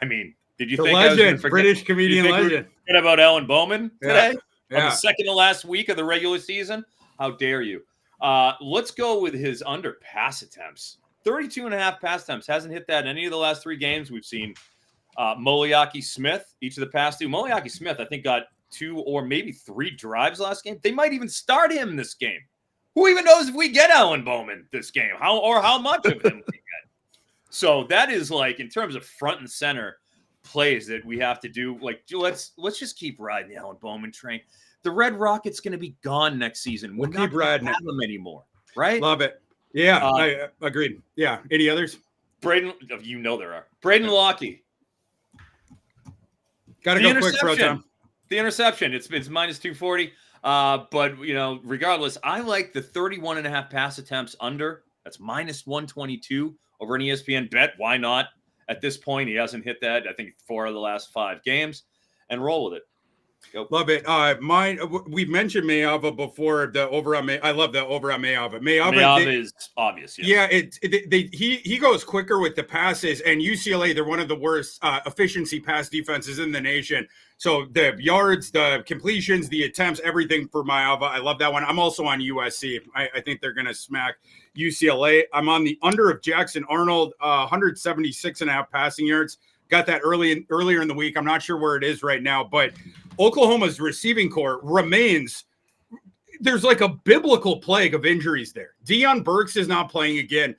I mean, did you think legend, I was going to forget? British comedian legend. Forget about Alan Bowman today? Yeah. On the second to last week of the regular season? How dare you? Let's go with his under pass attempts. 32.5 pass attempts. Hasn't hit that in any of the last 3 games. We've seen Moliaki Smith, each of the past two. Moliaki Smith, I think, got 2 or maybe 3 drives last game. They might even start him this game. Who even knows if we get Alan Bowman this game? How much of him we get? So that is like, in terms of front and center plays that we have to do, like, let's just keep riding the Alan Bowman train. The Red Rocket's going to be gone next season. We're not going to have them anymore, right? Love it. Yeah, I agreed. Yeah. Any others? Braden, there are. Braden Lockie. Got to go quick, Froton. The interception. It's minus 240. But, regardless, I like the 31.5 pass attempts under. That's minus 122 over an ESPN bet. Why not? At this point, he hasn't hit that, I think, 4 of the last 5 games. And roll with it. Go. Love it. We've mentioned Mayava before. The over on May. I love the over on Mayava. Mayava is obvious. Yes. Yeah, he goes quicker with the passes, and UCLA, they're one of the worst efficiency pass defenses in the nation. So the yards, the completions, the attempts, everything for Mayava. I love that one. I'm also on USC. I think they're going to smack UCLA. I'm on the under of Jackson Arnold, 176.5 passing yards. Got that earlier in the week. I'm not sure where it is right now, but Oklahoma's receiving core remains. There's like a biblical plague of injuries there. Deion Burks is not playing again.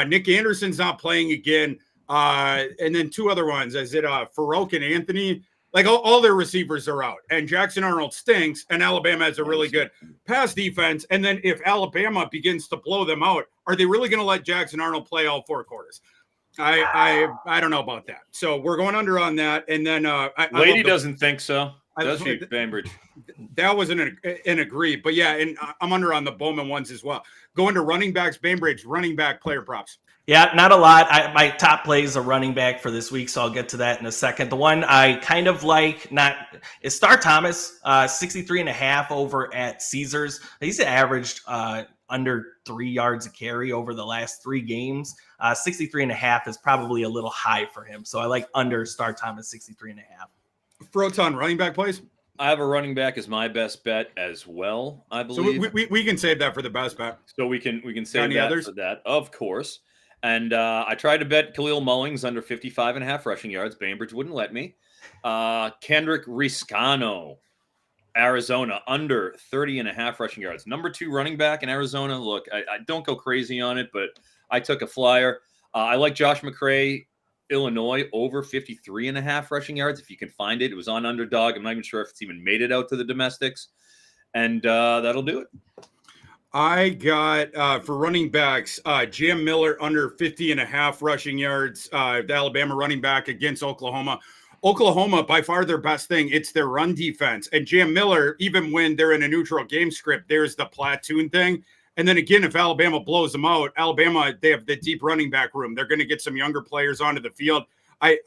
Nick Anderson's not playing again. And then 2 other ones. Is it Farouk and Anthony? Like all their receivers are out. And Jackson Arnold stinks. And Alabama has a really good pass defense. And then if Alabama begins to blow them out, are they really going to let Jackson Arnold play all 4 quarters? I don't know about that. So we're going under on that. And then Lady doesn't think so. Does she, Bainbridge? That was an agree. But yeah, and I'm under on the Bowman ones as well. Going to running backs, Bainbridge, running back player props. Yeah, not a lot. My top play is a running back for this week, so I'll get to that in a second. The one I kind of like is Star Thomas, 63.5 over at Caesars. He's averaged under 3 yards a carry over the last 3 games. 63.5 is probably a little high for him, so I like under Star Thomas 63.5. Froton running back plays. I have a running back as my best bet as well, I believe. So we can save that for the best bet. So we can save that others? For that, of course. And I tried to bet Khalil Mullings under 55.5 rushing yards. Bainbridge wouldn't let me. Kendrick Riscano, Arizona, under 30.5 rushing yards. Number 2 running back in Arizona. Look, I don't go crazy on it, but I took a flyer. I like Josh McCray, Illinois, over 53.5 rushing yards. If you can find it, it was on Underdog. I'm not even sure if it's even made it out to the domestics. And that'll do it. I got for running backs, Jam Miller under 50.5 rushing yards. The Alabama running back against Oklahoma. Oklahoma, by far their best thing, it's their run defense. And Jam Miller, even when they're in a neutral game script, there's the platoon thing. And then again, if Alabama blows them out, Alabama, they have the deep running back room. They're going to get some younger players onto the field. I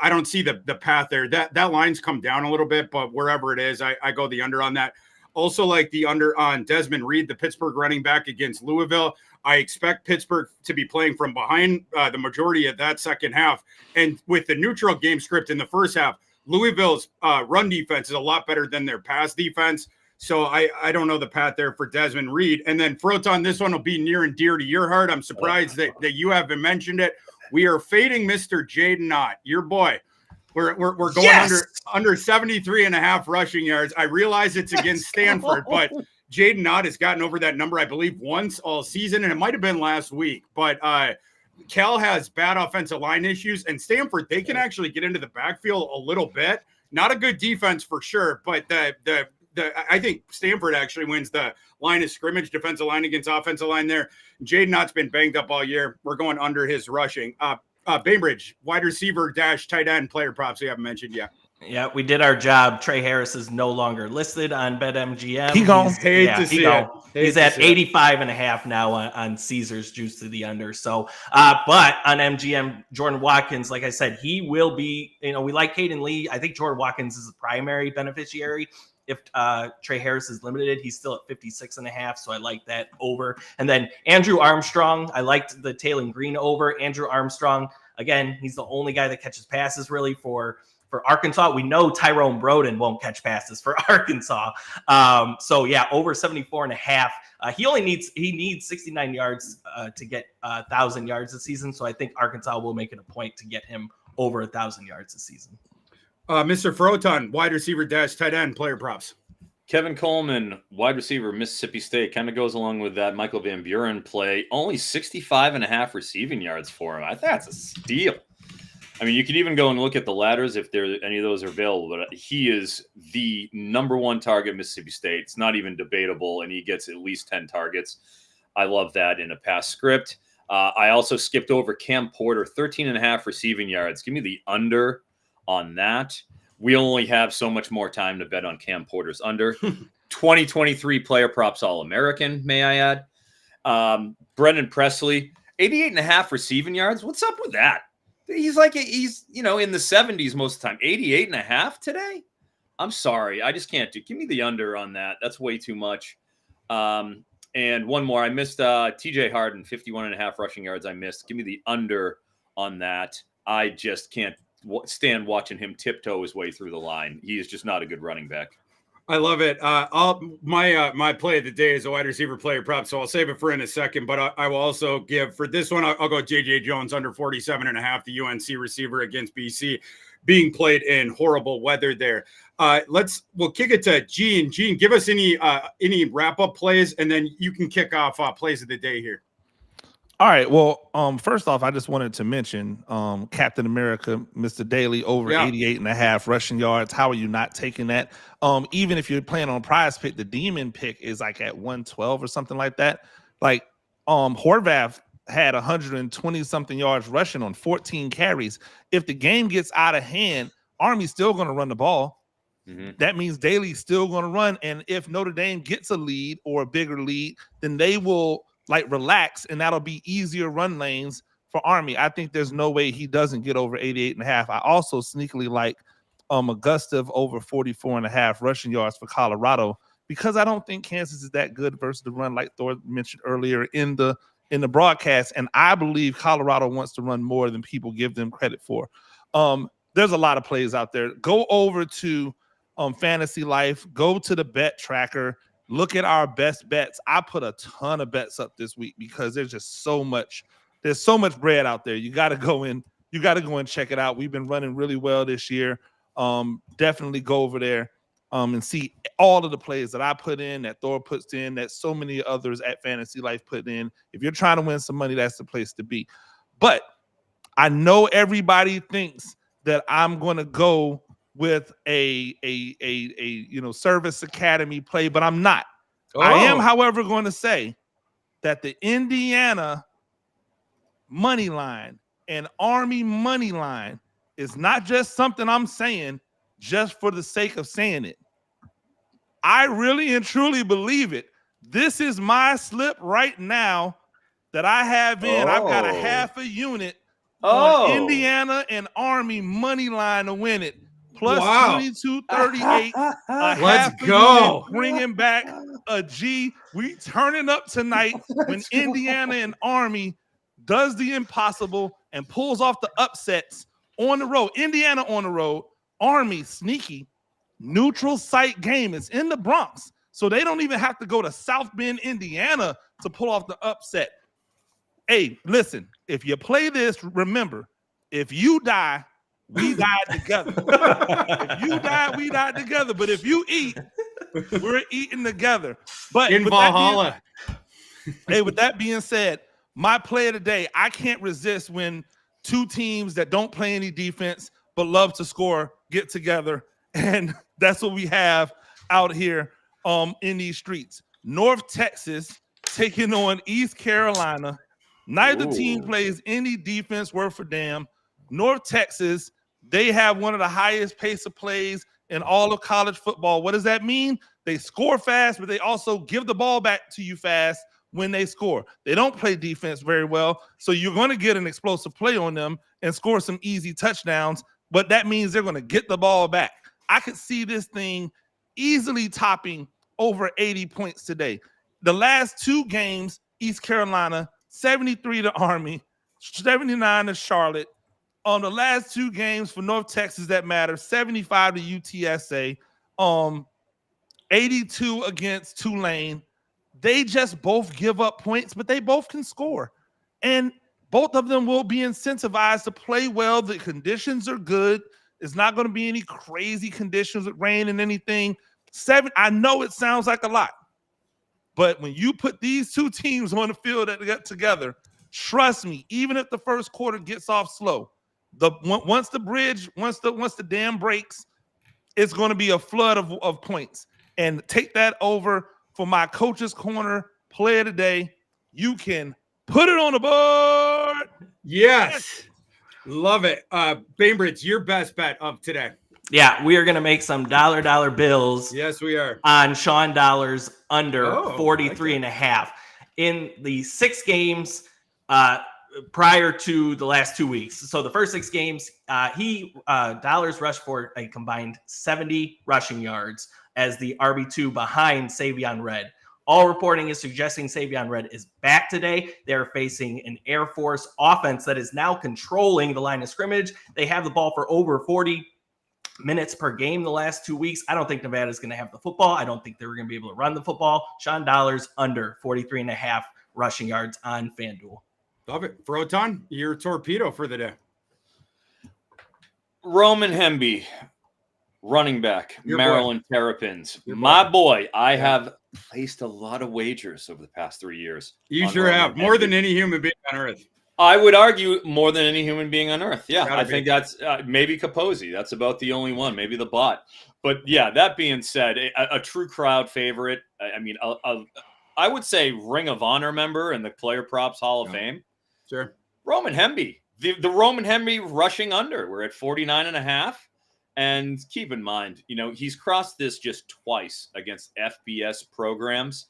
don't see the path there. That line's come down a little bit, but wherever it is, I go the under on that. Also like the under on Desmond Reed, the Pittsburgh running back against Louisville. I expect Pittsburgh to be playing from behind the majority of that second half. And with the neutral game script in the first half, Louisville's run defense is a lot better than their pass defense. So I don't know the path there for Desmond Reed. And then Froton, this one will be near and dear to your heart. I'm surprised that you haven't mentioned it. We are fading Mr. Jaden Ott, your boy. We're going under 73.5 rushing yards. I realize it's against Stanford, but Jaden Ott has gotten over that number, I believe, once all season, and it might have been last week. But Cal has bad offensive line issues, and Stanford, they can actually get into the backfield a little bit. Not a good defense for sure, but I think Stanford actually wins the line of scrimmage, defensive line against offensive line there. Jaden Ott's been banged up all year. We're going under his rushing. Bainbridge, wide receiver -- tight end player props we haven't mentioned yet. Yeah, we did our job. Trey Harris is no longer listed on BetMGM. He gone. He's at 85.5 now on Caesars juice to the under. So, but on MGM, Jordan Watkins, like I said, he will be, we like Caden Lee. I think Jordan Watkins is the primary beneficiary. If Trey Harris is limited, he's still at 56.5. So I like that over. And then Andrew Armstrong, I liked the Taylor Green over. Andrew Armstrong, again, he's the only guy that catches passes really for Arkansas. We know Tyrone Broden won't catch passes for Arkansas. So yeah, over 74.5. He needs 69 yards to get 1,000 yards this season. So I think Arkansas will make it a point to get him over 1,000 yards this season. Mr. Froton, wide receiver dash tight end, player props. Kevin Coleman, wide receiver, Mississippi State, kind of goes along with that Michael Van Buren play. Only 65.5 receiving yards for him. I think that's a steal. I mean, you could even go and look at the ladders if there any of those are available, but he is the number one target at Mississippi State. It's not even debatable, and he gets at least 10 targets. I love that in a pass script. I also skipped over Cam Porter, 13.5 receiving yards. Give me the under on that. We only have so much more time to bet on Cam Porter's under. 2023 player props All-American, may I add. Brendan Presley, 88.5 receiving yards. What's up with that? He's in the 70s most of the time. 88.5 today? I'm sorry. I just can't do. Give me the under on that. That's way too much. And one more. I missed TJ Harden, 51.5 rushing yards. I missed. Give me the under on that. I just can't stand watching him tiptoe his way through the line. He is just not a good running back. I love it. My play of the day is a wide receiver player prop, so I'll save it for in a second. But I will also give for this one. I'll go J.J. Jones under 47.5. The UNC receiver against BC, being played in horrible weather there. We'll kick it to Gene. Gene, give us any wrap up plays, and then you can kick off plays of the day here. All right. Well, first off, I just wanted to mention Captain America, Mr. Daly, over 88.5 rushing yards. How are you not taking that? Even if you're playing on Prize Pick, the Demon pick is like at 112 or something like that. Like Horvath had 120 something yards rushing on 14 carries. If the game gets out of hand, Army's still going to run the ball. Mm-hmm. That means Daly's still going to run. And if Notre Dame gets a lead or a bigger lead, then they will relax, and that'll be easier run lanes for Army. I think there's no way he doesn't get over 88.5. I also sneakily like Augusta over 44.5 rushing yards for Colorado, because I don't think Kansas is that good versus the run, like Thor mentioned earlier in the broadcast. And I believe Colorado wants to run more than people give them credit for. There's a lot of plays out there. Go over to FantasyLife, go to the bet tracker. Look at our best bets. I put a ton of bets up this week because there's just so much. There's so much bread out there. You got to go in. You got to go and check it out. We've been running really well this year. Definitely go over there and see all of the plays that I put in, that Thor puts in, that so many others at FantasyLife put in. If you're trying to win some money, that's the place to be. But I know everybody thinks that I'm going to go with a Service Academy play, but I'm not. Oh. I am, however, going to say that the Indiana money line and Army money line is not just something I'm saying just for the sake of saying it. I really and truly believe it. This is my slip right now that I have in. I've got a half a unit on Indiana and Army money line to win it. Plus 22.38. Let's go. Bringing back a G. We turning up tonight when Indiana and Army does the impossible and pulls off the upsets on the road. Indiana on the road. Army sneaky. Neutral site game. It's in the Bronx. So they don't even have to go to South Bend, Indiana to pull off the upset. Hey, listen, if you play this, remember, if you die, we died together. If you die, we died together. But if you eat, we're eating together. But in Valhalla. With that being said, my play of the day, I can't resist when two teams that don't play any defense but love to score get together. And that's what we have out here in these streets. North Texas taking on East Carolina. Neither team plays any defense worth a damn. North Texas, they have one of the highest pace of plays in all of college football. What does that mean? They score fast, but they also give the ball back to you fast when they score. They don't play defense very well, so you're going to get an explosive play on them and score some easy touchdowns, but that means they're going to get the ball back. I could see this thing easily topping over 80 points today. The last two games, East Carolina, 73 to Army, 79 to Charlotte. On the last two games for North Texas that matter, 75 to UTSA, 82 against Tulane. They just both give up points, but they both can score. And Both of them will be incentivized to play well. The conditions are good. It's not going to be any crazy conditions with rain and anything. 7, I know it sounds like a lot, but when you put these two teams on the field that get together, trust me, even if the first quarter gets off slow, once the dam breaks, it's going to be a flood of points. And take that over for my coach's corner player today. You can put it on the board. Yes. Love it. Bainbridge, your best bet of today. Yeah, we are going to make some dollar bills. Yes, we are. On Sean Dollar's under 43 like and a half. In the 6 games prior to the last 2 weeks. So the first 6 games, Dollars rushed for a combined 70 rushing yards as the RB2 behind Savion Red. All reporting is suggesting Savion Red is back today. They're facing an Air Force offense that is now controlling the line of scrimmage. They have the ball for over 40 minutes per game the last 2 weeks. I don't think Nevada is going to have the football. I don't think they're going to be able to run the football. Sean Dollars under 43 and a half rushing yards on FanDuel. Love it. Froton, your torpedo for the day. Roman Hemby, running back, Your Maryland Terrapins. Your My boy, I have placed a lot of wagers over the past 3 years. You on sure Roman have. More Hemby. than any human being on earth. I would argue more than any human being on earth. Yeah, Gotta I be. think that's maybe Capozzi. That's about the only one, maybe the bot. But yeah, that being said, a true crowd favorite. I mean, I would say Ring of Honor member in the Player Props Hall of Fame. Sure. Roman Hemby. The Roman Hemby rushing under. We're at 49 and a half. And keep in mind, he's crossed this just twice against FBS programs.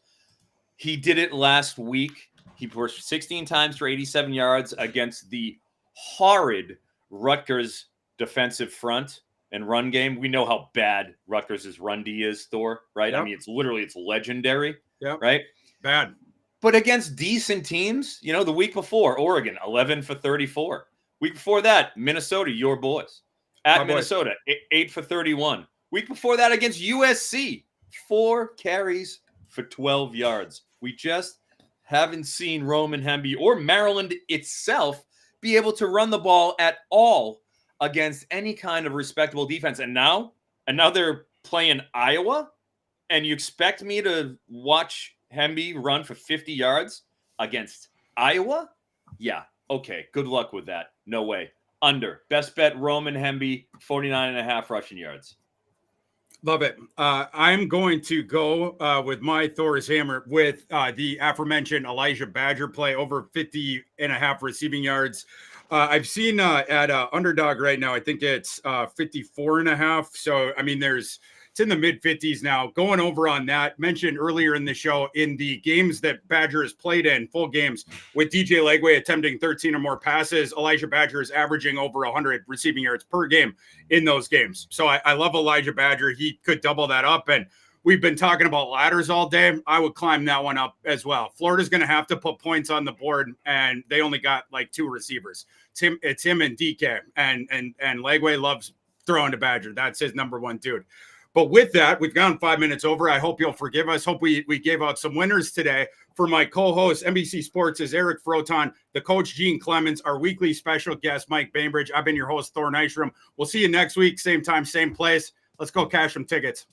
He did it last week. He pushed 16 times for 87 yards against the horrid Rutgers defensive front and run game. We know how bad Rutgers' run D is, Thor, right? Yep. I mean, it's legendary, Yep. right? Bad. But against decent teams, the week before, Oregon, 11 for 34. Week before that, Minnesota, your boys. At My boys. Minnesota, 8 for 31. Week before that against USC, 4 carries for 12 yards. We just haven't seen Roman Hemby or Maryland itself be able to run the ball at all against any kind of respectable defense. And now they're playing Iowa, and you expect me to watch Hemby run for 50 yards against Iowa? Yeah, okay, good luck with that. No way. Under. Best bet, Roman Hemby, 49 and a half rushing yards. Love it. I'm going to go with my Thor's hammer with the aforementioned Elijah Badger play over 50 and a half receiving yards. I've seen at Underdog right now, I think it's 54 and a half. So, I mean, it's in the mid 50s now. Going over on that, mentioned earlier in the show, in the games that Badger has played in, full games, with DJ Legway attempting 13 or more passes, Elijah Badger is averaging over 100 receiving yards per game in those games. So I love Elijah Badger. He could double that up. And we've been talking about ladders all day. I would climb that one up as well. Florida's going to have to put points on the board, and they only got like 2 receivers. It's him and DK, and Legway loves throwing to Badger. That's his number one dude. But with that, we've gone 5 minutes over. I hope you'll forgive us. Hope we gave out some winners today. For my co-host, NBC Sports, is Eric Froton, the coach, Gene Clemons, our weekly special guest, Mike Bainbridge. I've been your host, Thor Nystrom. We'll see you next week, same time, same place. Let's go cash some tickets.